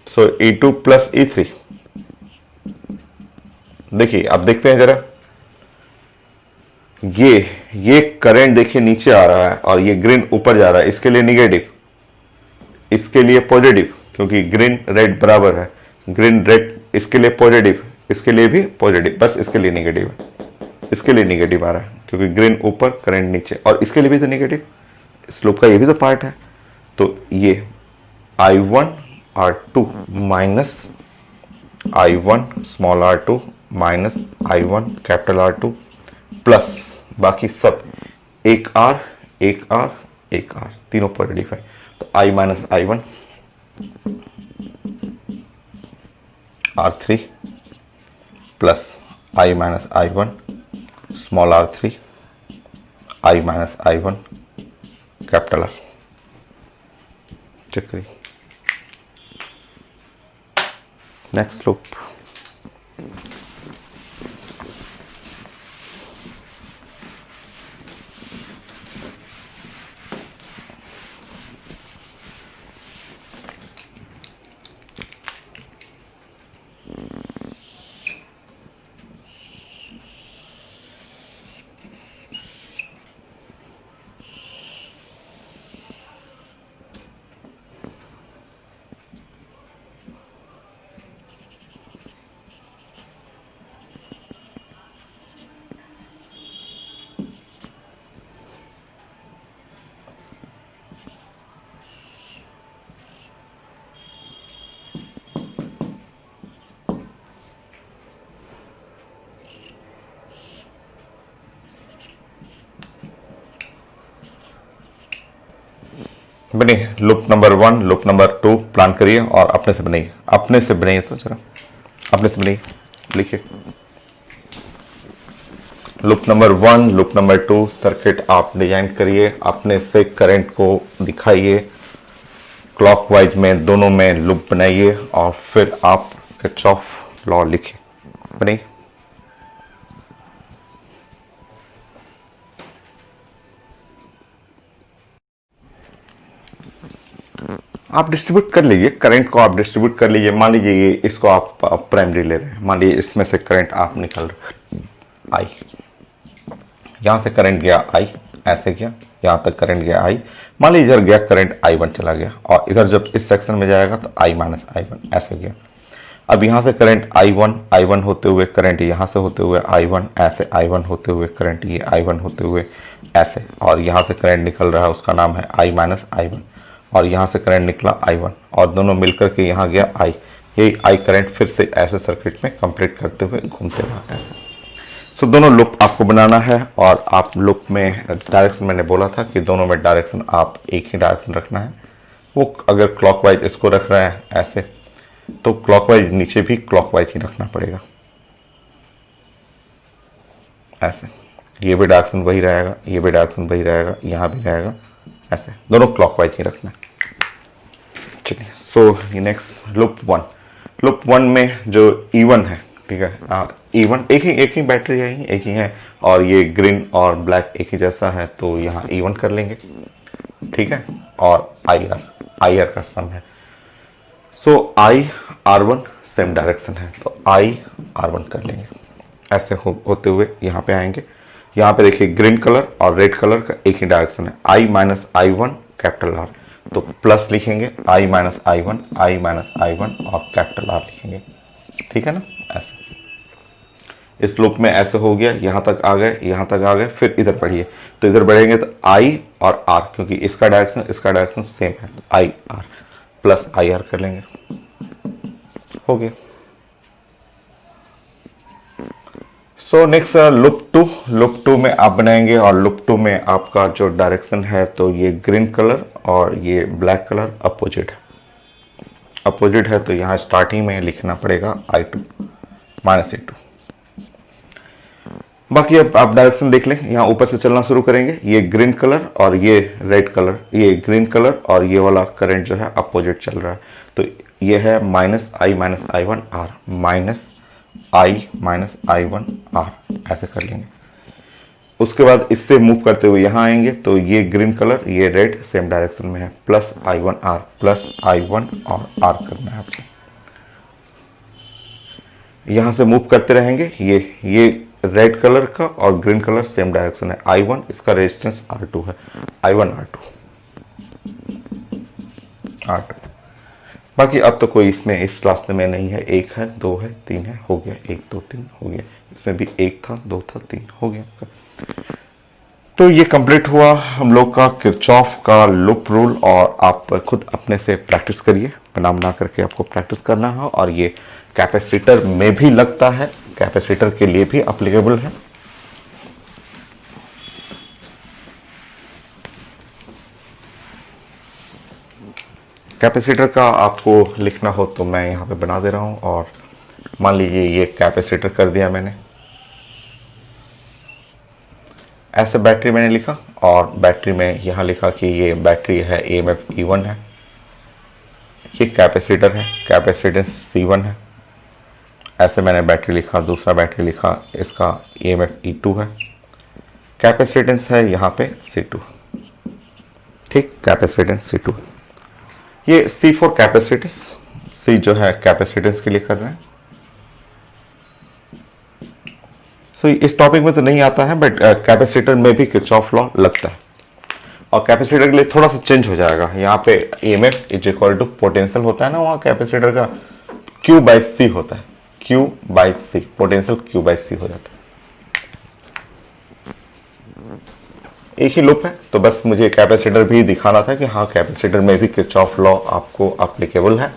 सो E2 प्लस E3। देखिए अब देखते हैं जरा, ये करंट देखिए नीचे आ रहा है और ये ग्रीन ऊपर जा रहा है, इसके लिए निगेटिव, इसके लिए पॉजिटिव, क्योंकि ग्रीन रेड बराबर है, ग्रीन रेड इसके लिए पॉजिटिव, इसके लिए भी पॉजिटिव, बस इसके लिए निगेटिव है, इसके लिए निगेटिव आ रहा है क्योंकि ग्रीन ऊपर करंट नीचे, और इसके लिए भी तो निगेटिव, स्लोप का ये भी तो पार्ट है। तो ये I1 R2 minus I1 small r2 minus I1 capital R2 plus बाकी सब एक R एक R एक R, तीनों पॉजिटिव है। तो I minus I1 R3 plus I minus I1 small r3 I minus I1 capital R। Check करिए next loop. बनिए loop number 1 loop number 2 plan करिए और अपने से बनाइए, अपने से बनाइए, तो जरा अपने से बनाइए, लिखिए loop number 1 loop number 2 circuit आप डिजाइन करिए, अपने से करंट को दिखाइए, क्लॉकवाइज में दोनों में लूप बनाइए और फिर आप किरचॉफ लॉ लिखिए। बनाइए। आप डिस्ट्रीब्यूट कर लीजिए करंट को, आप डिस्ट्रीब्यूट कर लीजिए। मान लीजिए ये इसको आप प्राइमरी ले रहे हैं, मान लीजिए इसमें से करंट आप निकल रहे आई, यहां से करंट गया आई, ऐसे गया यहां तक करंट गया आई, मान लीजिए इधर गया करंट I1 चला गया, और इधर जब इस सेक्शन में जाएगा तो I माइनस I1 ऐसे गया। अब यहां से करंट I1 होते हुए करंट यहां से होते हुए I1 ऐसे, I1 होते हुए करंट ये I1 होते हुए ऐसे, और यहां से करंट निकल रहा है उसका नाम है I माइनस I1, और यहाँ से करंट निकला I1 और दोनों मिलकर के यहाँ गया I, यही I करंट फिर से ऐसे सर्किट में कंप्लीट करते हुए घूमते रहा ऐसे। सो दोनों लूप आपको बनाना है, और आप लूप में डायरेक्शन मैंने बोला था कि दोनों में डायरेक्शन आप एक ही डायरेक्शन रखना है। वो अगर क्लॉकवाइज इसको रख रहे हैं ऐसे, तो क्लॉकवाइज नीचे भी क्लॉकवाइज ही रखना पड़ेगा ऐसे, ये भी डायरेक्शन वही रहेगा, ये भी डायरेक्शन वही रहेगा, यहाँ भी रहेगा ऐसे, दोनों क्लॉकवाइज ही रखना है। चलिए सो नेक्स्ट लूप 1 में जो E1 है, ठीक है, E1 एक ही बैटरी है, एक ही है, और ये ग्रीन और ब्लैक एक ही जैसा है, तो यहाँ E1 कर लेंगे, ठीक है, और IR का सम है। सो IR1 सेम डायरेक्शन है, तो IR1 कर लेंगे ऐसे होते हुए यहाँ पे आएंगे। यहाँ पे देखिए ग्रीन कलर और रेड कलर का एक ही डायरेक्शन है, I minus I1 capital R, तो प्लस लिखेंगे I माइनस I1 और कैपिटल R लिखेंगे, ठीक है ना। ऐसे इस लूप में ऐसे हो गया, यहाँ तक आ गए, फिर इधर बढ़िए, तो इधर बढ़ेंगे तो I और R, क्योंकि इसका डायरेक्शन सेम है, तो IR प्लस IR कर लेंगे, हो गया। सो नेक्स्ट लूप 2 में आप बनाएंगे, और लूप 2 में आपका जो डायरेक्शन है, तो ये ग्रीन कलर और ये ब्लैक कलर अपोजिट है, तो यहाँ स्टार्टिंग में लिखना पड़ेगा I2 माइनस E2। बाकी अब आप डायरेक्शन देख लें, यहाँ ऊपर से चलना शुरू करेंगे, ये ग्रीन कलर और ये रेड कलर, ये ग्रीन कलर और ये वाला करंट जो है अपोजिट चल रहा है, तो ये है minus I minus I1 R minus I minus I1 R, ऐसे कर लेंगे। उसके बाद इससे मूव करते हुए यहाँ आएंगे, तो ये ग्रीन कलर ये रेड सेम डायरेक्शन में है, plus I1 R plus I1 और R करना है आपको। यहाँ से मूव करते रहेंगे, ये रेड कलर का और ग्रीन कलर सेम डायरेक्शन है। I1 इसका रेजिस्टेंस R2 है, I1 R2। बाकी अब तो कोई इसमें इस रास्ते में नहीं है, 1 है 2 है 3 है, हो गया 1 2 3 हो गया। इसमें भी 1 था 2 था 3 हो गया। तो ये कंप्लीट हुआ हम लोग का किरचॉफ का लूप रूल, और आप खुद अपने से प्रैक्टिस करिए, बना करके आपको प्रैक्टिस करना है। और ये कैपेसिटर में भी लगता है, कैपेसिटर के लिए भी एप्लीकेबल है। कैपेसिटर का आपको लिखना हो तो मैं यहाँ पे बना दे रहा हूँ। और मान लीजिए ये कैपेसिटर कर दिया मैंने, ऐसे बैटरी मैंने लिखा, और बैटरी में यहाँ लिखा कि ये बैटरी है EMF E1 है, ये कैपेसिटर है, कैपेसिटेंस C1 है। ऐसे मैंने बैटरी लिखा, दूसरा बैटरी लिखा, इसका EMF E2 है, कैपेसिटेंस है यहाँ पे C2। ठीक, कैपेसिटेंस C2। ये C4 कैपेसिटेंस, C जो है कैपेसिटेंस के लिए कर रहे हैं। सो इस टॉपिक में तो नहीं आता है, बट कैपेसिटर में भी किरचॉफ लॉ लगता है। और कैपेसिटर के लिए थोड़ा सा चेंज हो जाएगा, यहाँ पे EMF is equal to potential होता है ना, वहाँ कैपेसिटर का Q/C होता है, Q/C, पोटेंशियल Q/C हो जाता है। एक ही लूप है, तो बस मुझे कैपेसिटर भी दिखाना था कि हाँ कैपेसिटर में भी किरचॉफ लॉ आपको एप्लीकेबल है,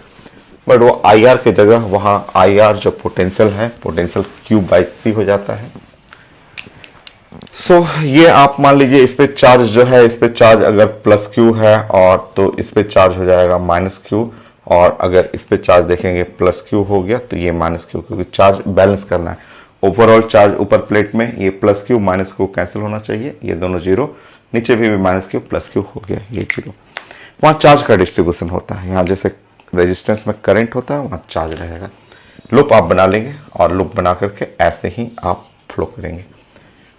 बट वो IR की जगह वहाँ IR जो पोटेंशियल है, पोटेंशियल Q/C हो जाता है। सो ये आप मान लीजिए इस पे चार्ज जो है, इस पे चार्ज अगर +Q है और तो इस पे चार्ज हो जाएगा -Q, और अगर इस पे चार्ज देखेंगे +Q हो गया तो ये -Q, क्योंकि चार्ज बैलेंस करना है। ओवरऑल चार्ज ऊपर प्लेट में ये +Q -Q कैंसिल होना चाहिए, ये दोनों जीरो, नीचे भी -Q +Q हो गया, ये जीरो। वहाँ चार्ज का डिस्ट्रीब्यूशन होता है, यहाँ जैसे रेजिस्टेंस में करंट होता है वहाँ चार्ज रहेगा। लूप आप बना लेंगे और लूप बना करके ऐसे ही आप फ्लो करेंगे।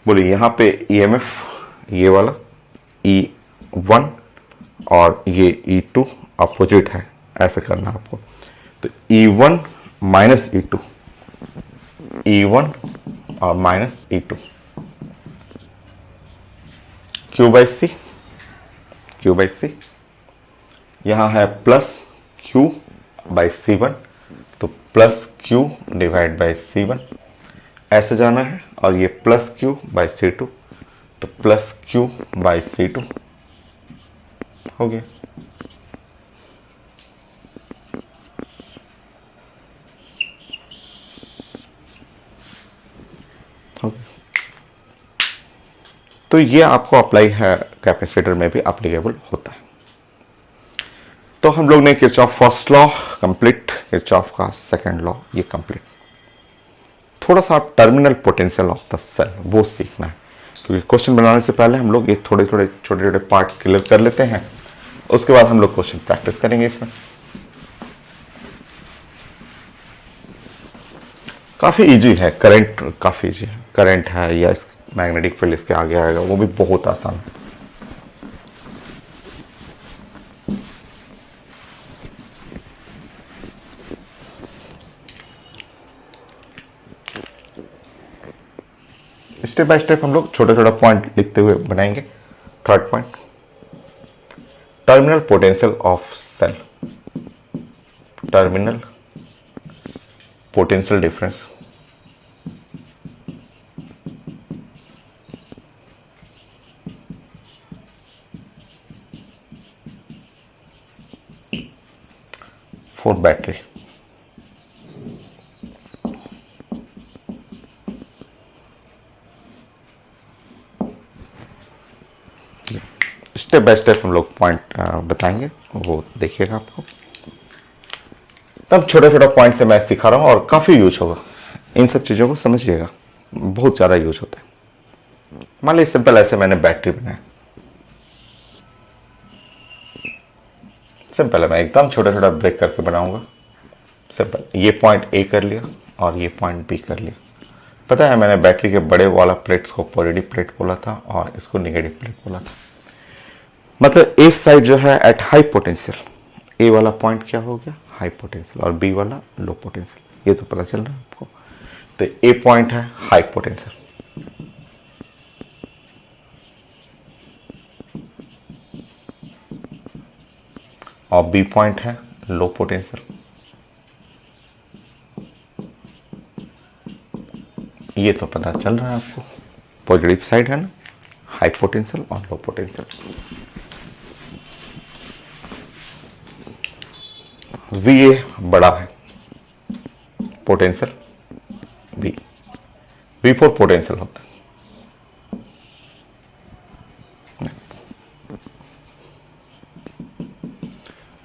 बोलिए यहाँ पे EMF ये वाला E1 और ये E2 अपोजिट है, ऐसे करना आपको। तो E1 -E2, E1 और -E2, Q/C, यहाँ है +Q/C1, तो +Q/C1 ऐसे जाना है, और ये +Q/C2, तो +Q/C2 हो गया। तो ये आपको अप्लाई है, कैपेसिटर में भी एप्लीकेबल होता है। तो हम लोग ने Kirchhoff first law complete, Kirchhoff का सेकंड लॉ ये कंप्लीट। थोड़ा सा आप terminal potential of the cell वो सीखना है, क्योंकि क्वेश्चन बनाने से पहले हम लोग ये थोड़े थोड़े छोटे छोटे पार्ट क्लियर कर लेते हैं, उसके बाद हम लोग क्वेश्चन प्रैक्टिस करेंगे। इसमें काफ़ी इजी है, करंट काफ़ी इजी है, करंट है या मैग्नेटिक फील्ड इसके आगे आएगा, वो भी बहुत आसान है। स्टेप बाय स्टेप हम लोग छोटा छोटा पॉइंट लिखते हुए बनाएंगे। Third point, terminal potential of cell, terminal potential difference. For battery, step by step हम लोग पॉइंट बताएंगे, वो देखिएगा आपको। तब छोटा छोटा पॉइंट से मैं सिखा रहा हूँ और काफ़ी यूज होगा, इन सब चीज़ों को समझिएगा, बहुत ज़्यादा यूज होता है। मान लीजिए सिंपल ऐसे मैंने बैटरी बनाया, सिंपल है, मैं एकदम छोटा छोटा ब्रेक करके बनाऊंगा। सिंपल, ये पॉइंट ए कर लिया और ये पॉइंट बी कर लिया। पता है मैंने बैटरी के बड़े वाला प्लेट्स को पॉजिटिव प्लेट बोला था और इसको नेगेटिव प्लेट बोला था। मतलब ए साइड जो है एट हाई पोटेंशियल, ए वाला पॉइंट क्या हो गया, हाई पोटेंशियल, और बी वाला लो पोटेंशियल, ये तो पता चल रहा है आपको। तो ए पॉइंट है हाई पोटेंशियल, और बी पॉइंट है लो पोटेंशियल। ये तो पता चल रहा है आपको, पॉजिटिव साइड है ना, हाई पोटेंशियल और लो पोटेंशियल। वी ए बड़ा है पोटेंशियल, वी फोर पोटेंशियल होता है।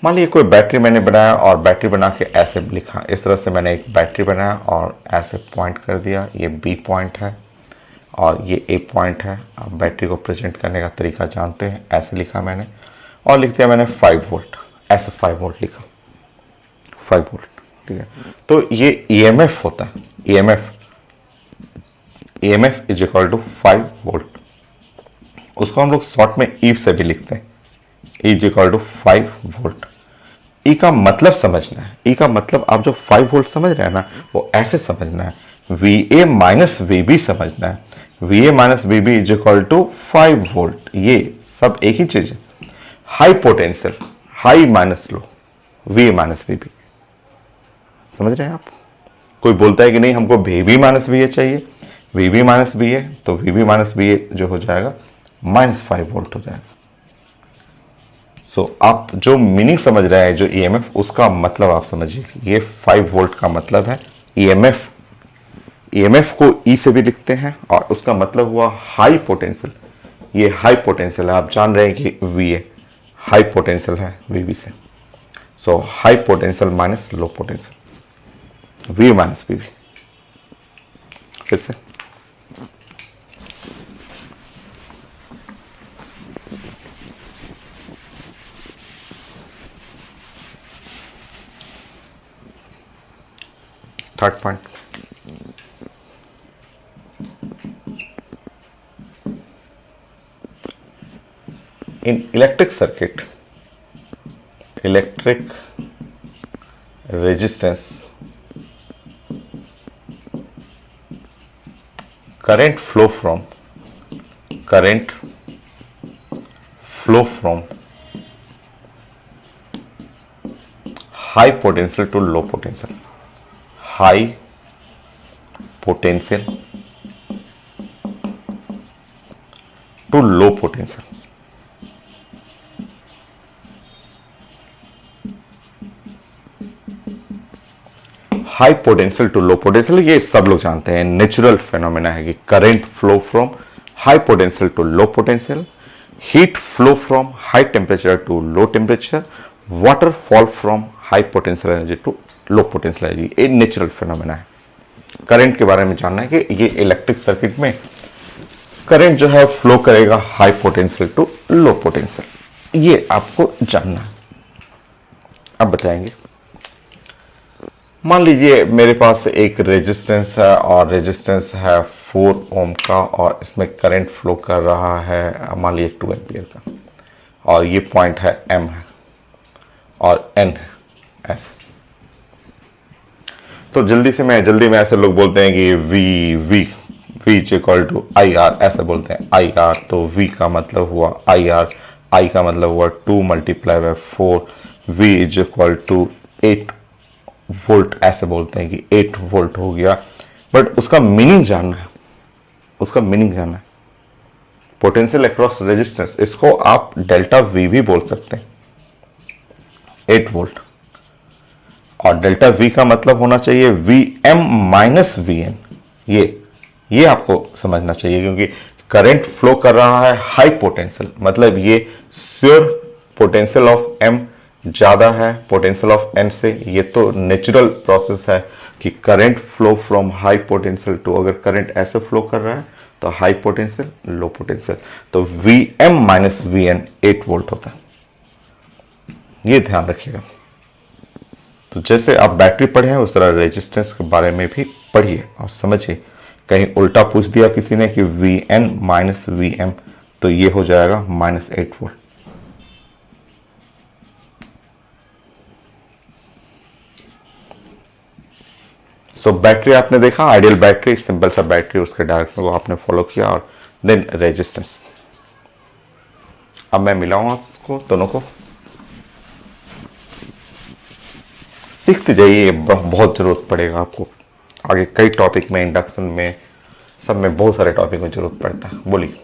मान लीजिए कोई बैटरी मैंने बनाया और बैटरी बना के ऐसे लिखा, इस तरह से मैंने एक बैटरी बनाया और ऐसे पॉइंट कर दिया, ये बी पॉइंट है और ये ए पॉइंट है। आप बैटरी को प्रेजेंट करने का तरीका जानते हैं, ऐसे लिखा मैंने और लिख दिया मैंने 5 वोल्ट, ऐसे 5 वोल्ट लिखा, 5 वोल्ट, ठीक है। तो ये ईएमएफ होता है, EMF is equal to 5 volt. उसको हम लोग शॉर्ट में ई से भी लिखते हैं, इज इक्वल टू 5 वोल्ट। ई का मतलब समझना है, ई का मतलब आप जो 5 वोल्ट समझ रहे हैं ना, वो ऐसे समझना है, V A minus V B समझना है। V A minus V B is equal to 5 volt, ये सब एक ही चीज है। High potential, high minus low, V A minus V B, समझ रहे हैं आप। कोई बोलता है कि नहीं हमको V B minus V A चाहिए, V B minus V A, तो V B minus V A जो हो जाएगा -5 वोल्ट हो जाएगा। सो आप जो मीनिंग समझ रहे हैं जो ईएमएफ, उसका मतलब आप समझिए, ये 5 वोल्ट का मतलब है ईएमएफ। ईएमएफ को ई से भी लिखते हैं और उसका मतलब हुआ हाई पोटेंशियल, ये हाई पोटेंशियल है। आप जान रहे हैं कि वी ए हाई पोटेंशियल है वीबी से, so high potential minus low potential, V minus VB. फिर से third point, in electric circuit, electric resistance, current flow from high potential to low potential, high potential to low potential। High potential to low potential, ये सब लोग जानते हैं, natural phenomena है कि current flow from high potential to low potential, heat flow from high temperature to low temperature, water fall from high potential energy to low potential energy. ये natural phenomena है। Current के बारे में जानना है कि ये इलेक्ट्रिक सर्किट में करंट जो है फ्लो करेगा high potential to low potential, ये आपको जानना है। अब बताएंगे, मान लीजिए मेरे पास एक रेजिस्टेंस है और रेजिस्टेंस है 4 ओम का और इसमें करंट फ्लो कर रहा है मान लीजिए 2 एम्पियर का, और ये पॉइंट है एम है और एन है ऐसे। तो जल्दी में ऐसे लोग बोलते हैं कि V is equal to I R, ऐसे बोलते हैं आई आर। तो वी का मतलब हुआ आई आर, आई का मतलब हुआ 2 multiply by 4, V is equal to 8 volt, ऐसे बोलते हैं कि 8 वोल्ट हो गया। बट उसका मीनिंग जानना है, उसका मीनिंग जानना है। पोटेंशियल अक्रॉस रेजिस्टेंस, इसको आप डेल्टा वी भी बोल सकते हैं, 8 वोल्ट। और डेल्टा वी का मतलब होना चाहिए V M minus V N, ये आपको समझना चाहिए, क्योंकि करंट फ्लो कर रहा है हाई पोटेंशियल, मतलब ये श्योर पोटेंशियल ऑफ एम ज्यादा है पोटेंशियल ऑफ एन से। ये तो नेचुरल प्रोसेस है कि current flow from high potential to, अगर करंट ऐसे फ्लो कर रहा है तो हाई पोटेंशियल लो पोटेंशियल, तो V M minus V N 8 volt होता है, ये ध्यान रखिएगा। तो जैसे आप बैटरी पढ़े हैं उस तरह रेजिस्टेंस के बारे में भी पढ़िए और समझिए। कहीं उल्टा पूछ दिया किसी ने कि V N minus V M, तो ये हो जाएगा -8 वोल्ट। सो बैटरी आपने देखा, आइडियल बैटरी, सिंपल सा बैटरी, उसके डायरेक्शन को आपने फॉलो किया, और देन रेजिस्टेंस। अब मैं मिलाऊंगा आपको दोनों को, सीखते जाइए, बहुत जरूरत पड़ेगा आपको आगे कई टॉपिक में, इंडक्शन में, सब में बहुत सारे टॉपिक में जरूरत पड़ता है। बोलिए।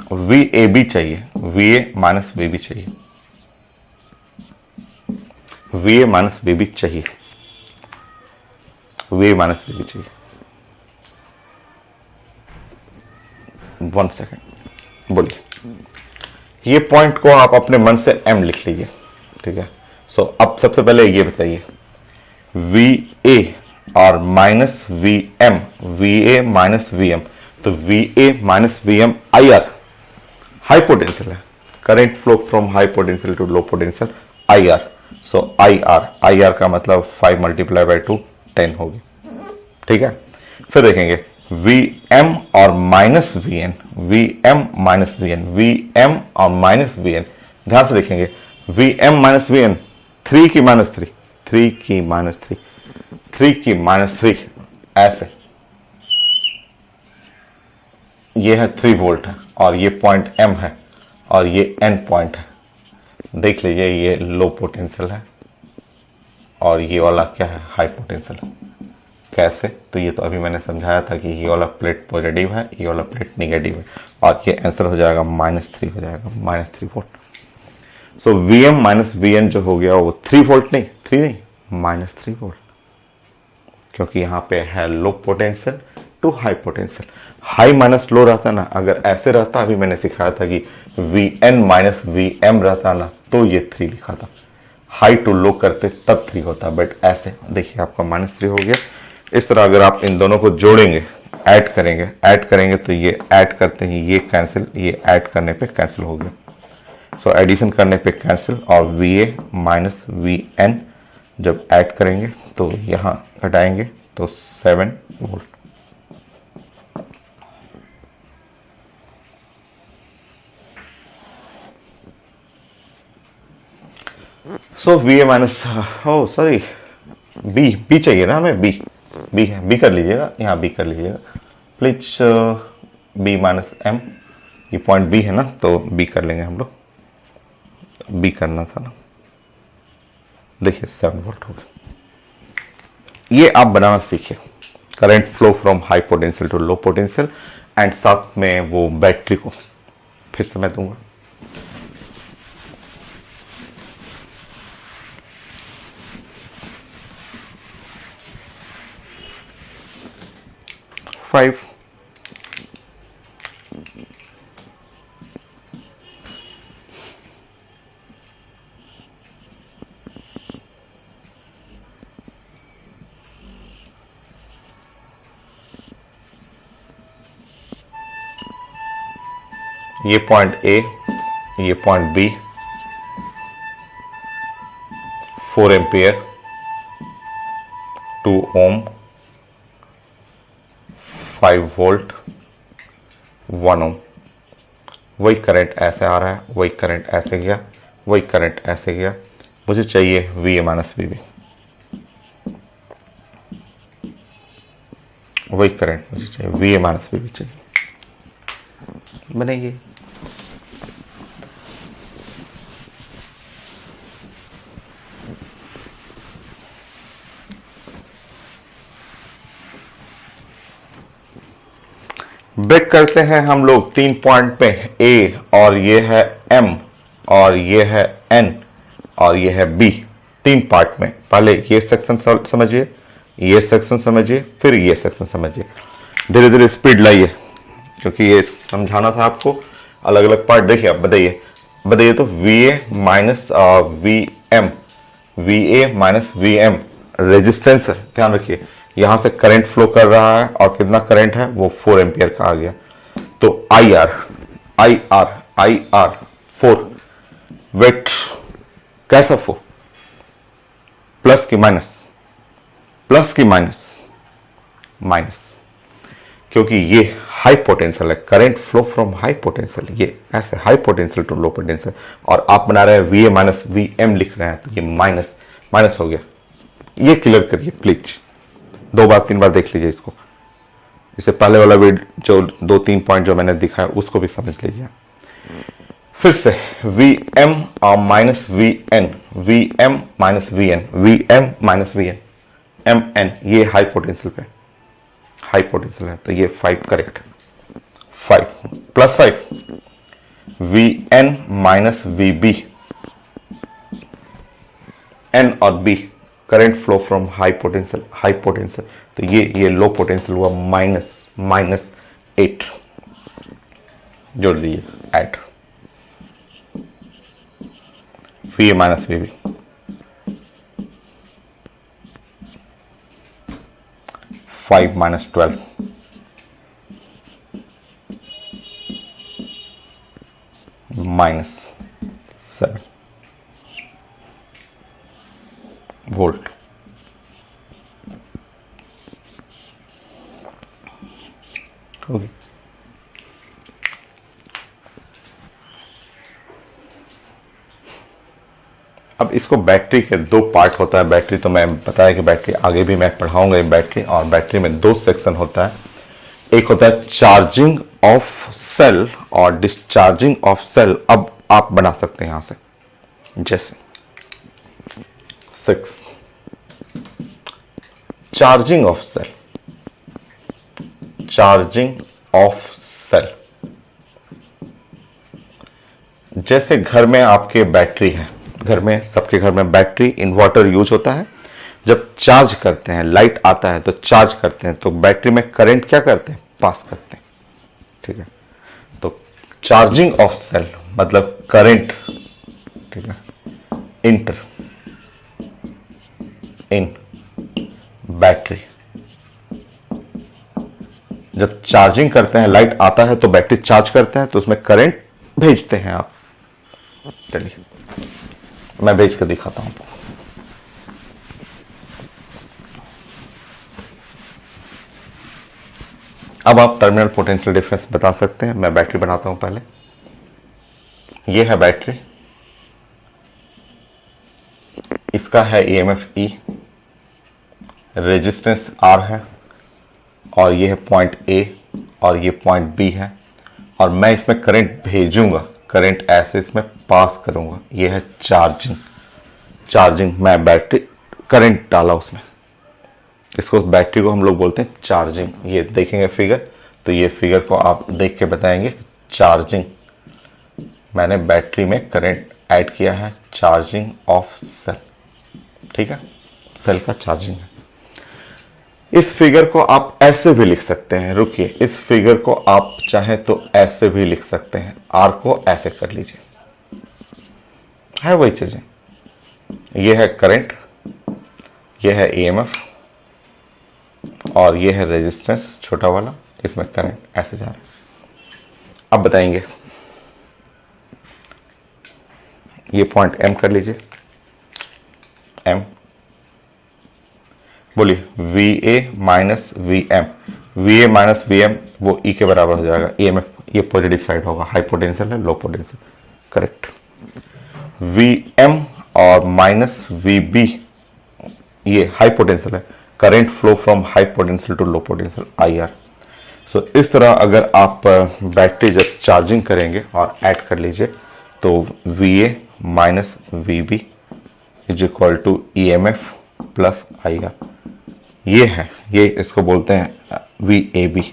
वी ए बी चाहिए, V A minus V B चाहिए, V A minus V B चाहिए, V A minus V B चाहिए। 1 सेकेंड, बोलिए। ये पॉइंट को आप अपने मन से एम लिख लीजिए, ठीक है। सो अब सबसे पहले ये बताइए, वी ए और minus V M, V A minus V M, तो V A minus V M I R high potential है, current flow from high potential to low potential, I R. So I R का मतलब 5 multiply by 2 10 होगी, ठीक है। फिर देखेंगे V M और minus V N, V M minus V N, V M और माइनस वी एन, ध्यान से देखेंगे, V M minus V N 3 की माइनस 3, 3 की माइनस 3, 3 की माइनस 3, ऐसे ये है 3 वोल्ट है, और ये पॉइंट एम है, और ये एन पॉइंट है। देख लीजिए, ये लो पोटेंशियल है और ये वाला क्या है, हाई पोटेंशियल है। कैसे? तो ये तो अभी मैंने समझाया था कि ये वाला प्लेट पॉजिटिव है, ये वाला प्लेट निगेटिव है, और ये आंसर हो जाएगा -3 हो जाएगा, -3 volt. So V M minus V N जो हो गया वो 3 वोल्ट नहीं, 3 नहीं, -3 वोल्ट, क्योंकि यहाँ पे है low potential to high potential. High minus low रहता ना, अगर ऐसे रहता, अभी मैंने सिखाया था कि V N minus V M रहता ना, तो ये 3 लिखा था। हाई टू लो करते तब 3 होता, बट ऐसे देखिए आपका -3 हो गया। इस तरह अगर आप इन दोनों को जोड़ेंगे, ऐड करेंगे तो ये ऐड करते ही ये कैंसिल, ये ऐड करने पे कैंसिल हो गया। सो एडिशन करने पे कैंसिल, और V A minus V N जब ऐड करेंगे तो यहाँ घटाएंगे तो 7 volt. So V A minus, oh sorry, B चाहिए ना हमें, बी है, बी कर लीजिएगा, यहाँ बी कर लीजिएगा प्लीज, बी माइनस एम, ये पॉइंट बी है ना, तो बी कर लेंगे हम लोग, बी करना था ना। देखिए 7 वोल्ट हो गया। ये आप बनाना सीखिए, current flow from high potential to low potential, and साथ में वो बैटरी को फिर से मैं दूंगा। फाइव, ये पॉइंट ए, ये पॉइंट बी, 4 एम्पियर, 2 ओम, 5 वोल्ट, 1 ओम। वही करंट ऐसे आ रहा है, वही करंट ऐसे गया, वही करंट ऐसे गया। मुझे चाहिए V A minus V B, वही करंट मुझे चाहिए, V A minus V B चाहिए, बनेगी। ब्रेक करते हैं हम लोग 3 पॉइंट पे, ए और ये है एम और ये है एन और ये है बी, 3 पार्ट में। पहले ये सेक्शन समझिए, ये सेक्शन समझिए, फिर ये सेक्शन समझिए। धीरे धीरे स्पीड लाइए, क्योंकि ये समझाना था आपको अलग अलग पार्ट। देखिए आप बताइए तो V A minus V M, V A minus V M resistance है, ध्यान रखिए। यहां से करंट फ्लो कर रहा है और कितना करंट है वो 4 एम्पियर का आ गया। तो आई आर IR 4, वेट कैसा 4, प्लस की माइनस, प्लस की माइनस, माइनस, क्योंकि ये हाई पोटेंशियल है, current flow from high potential, ये ऐसे high potential to low potential, और आप बना रहे हैं VA माइनस VM लिख रहे हैं, तो ये माइनस माइनस हो गया। ये क्लियर करिए प्लीज, 2 बार 3 बार देख लीजिए इसको, इससे पहले वाला वीडियो जो 2-3 पॉइंट जो मैंने दिखाया उसको भी समझ लीजिए। फिर से VM और minus VN, VM minus VN, VM minus VN, MN, ये हाई पोटेंशियल पे, हाई पोटेंशियल है, तो ये 5 correct, 5 plus 5, VN minus VB, N और B current flow from high potential, तो ये लो पोटेंशियल हुआ, माइनस 8, जोड़ दीजिए, add VA minus VB, 5 minus 12, minus 7 volt. होगी। अब इसको बैटरी के 2 पार्ट होता है, बैटरी तो मैं बताया कि बैटरी आगे भी मैं पढ़ाऊंगा बैटरी, और बैटरी में 2 सेक्शन होता है, एक होता है चार्जिंग ऑफ सेल और डिस्चार्जिंग ऑफ सेल। अब आप बना सकते हैं यहां से, जैसे 6 charging of cell, charging of cell, जैसे घर में आपके बैटरी है, घर में सबके घर में बैटरी इन्वर्टर यूज होता है, जब चार्ज करते हैं, लाइट आता है तो चार्ज करते हैं, तो बैटरी में करंट क्या करते हैं, पास करते हैं, ठीक है। तो चार्जिंग ऑफ सेल मतलब करंट, ठीक है, इंटर इन बैटरी, जब चार्जिंग करते हैं, लाइट आता है तो बैटरी चार्ज करते हैं, तो उसमें करंट भेजते हैं आप। चलिए मैं भेज कर दिखाता हूं आपको। अब आप टर्मिनल पोटेंशियल डिफरेंस बता सकते हैं। मैं बैटरी बनाता हूं पहले। ये है बैटरी, इसका है EMF E, रेजिस्टेंस R है, और ये है पॉइंट A और ये पॉइंट B है, और मैं इसमें करंट भेजूंगा, करंट ऐसे इसमें पास करूंगा। ये है चार्जिंग, चार्जिंग मैं बैटरी करंट डाला उसमें, इसको बैटरी को हम लोग बोलते हैं चार्जिंग। ये देखेंगे फिगर, तो ये फिगर को आप देख के बताएंगे चार्जिंग, मैंने बैटरी में करंट ऐड किया है, चार्जिंग ऑफ सेल, ठीक है, सेल का चार्जिंग है। इस फिगर को आप ऐसे भी लिख सकते हैं, रुकिए, इस फिगर को आप चाहें तो ऐसे भी लिख सकते हैं, आर को ऐसे कर लीजिए, है वही चीजें। ये है करंट, ये है EMF, और ये है रेजिस्टेंस छोटा वाला, इसमें करंट ऐसे जा रहा है। अब बताएंगे, ये पॉइंट M कर लीजिए, M, बोलिए VA minus VM, VA minus VM वो E के बराबर हो जाएगा, EMF ये पॉजिटिव साइड होगा, हाई पोटेंशियल है, लो पोटेंशियल, करेक्ट। VM और माइनस VB ये हाई पोटेंशियल है, current flow from high potential to low potential, IR। So इस तरह अगर आप बैटरी जब चार्जिंग करेंगे और ऐड कर लीजिए, तो VA minus VB is equal to EMF plus IR। ये है, ये इसको बोलते हैं VAB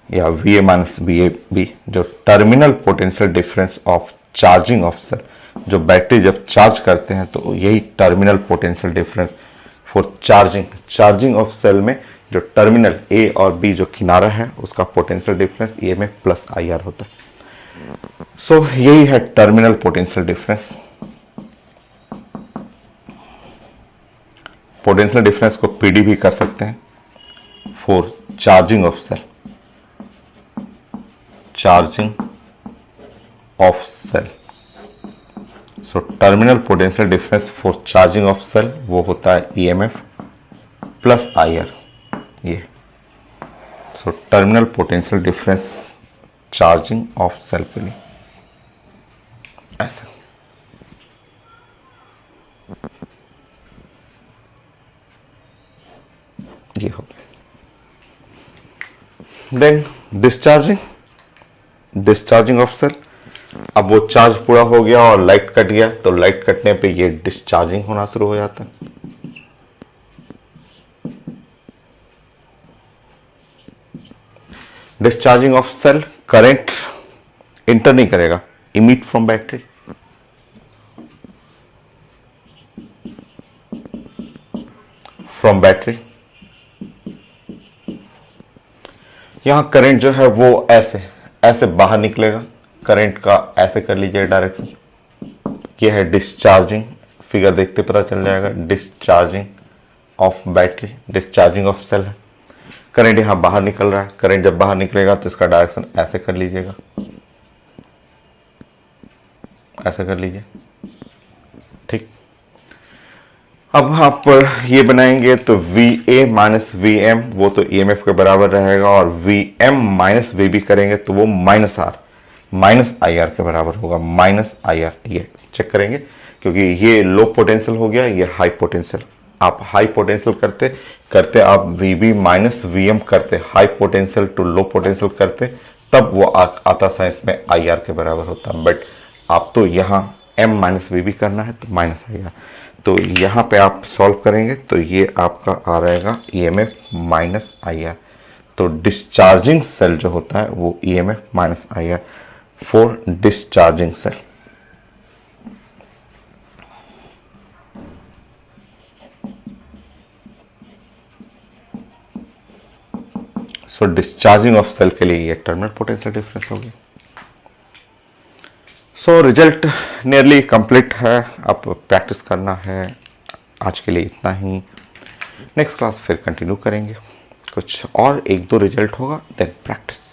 या VA माइनस VAB, जो terminal potential difference of charging of cell. जो बैटरी जब चार्ज करते हैं तो यही terminal potential difference for charging of cell में जो टर्मिनल A और B जो किनारा है उसका potential difference EMF plus IR होता है। सो यही है terminal potential difference. Potential difference को PD भी कर सकते हैं for charging of cell, charging of cell. So terminal potential difference for charging of cell वो होता है ईएमएफ प्लस आईआर ये। So terminal potential difference charging of cell के लिए ऐसा। ये हो गया। Then discharging of cell. अब वो चार्ज पूरा हो गया और लाइट कट गया, तो लाइट कटने पे ये डिस्चार्जिंग होना शुरू हो जाता है। Discharging of cell, current enter नहीं करेगा, emit from battery. From battery यहां करंट जो है वो ऐसे बाहर निकलेगा। करंट का ऐसे कर लीजिए डायरेक्शन। ये है डिस्चार्जिंग, फिगर देखते पता चल जाएगा। Discharging of battery, discharging of cell है। करंट यहां बाहर निकल रहा है। करंट जब बाहर निकलेगा तो इसका डायरेक्शन ऐसे कर लीजिएगा, ऐसे कर लीजिए, ठीक। अब आप ये बनाएंगे तो VA माइनस VM वो तो EMF के बराबर रहेगा, और VM माइनस VB करेंगे तो वो माइनस IR के बराबर होगा। माइनस IR ये चेक करेंगे, क्योंकि ये लो पोटेंशियल हो गया, ये हाई पोटेंशियल। आप हाई पोटेंशियल करते करते आप VB माइनस VM करते, high potential to low potential करते, तब वो आता साइंस में IR के बराबर होता। बट आप तो यहाँ M माइनस VB करना है तो माइनस IR। तो यहाँ पे आप सॉल्व करेंगे तो ये आपका आ रहेगा EMF माइनस IR। तो डिस्चार्जिंग सेल जो होता है वो EMF minus IR for discharging cell. So discharging of cell के लिए ये टर्मिनल पोटेंशियल डिफरेंस होगी। सो रिजल्ट नियरली कंप्लीट है, अब प्रैक्टिस करना है। आज के लिए इतना ही, नेक्स्ट क्लास फिर कंटिन्यू करेंगे। कुछ और एक दो रिजल्ट होगा, देन प्रैक्टिस।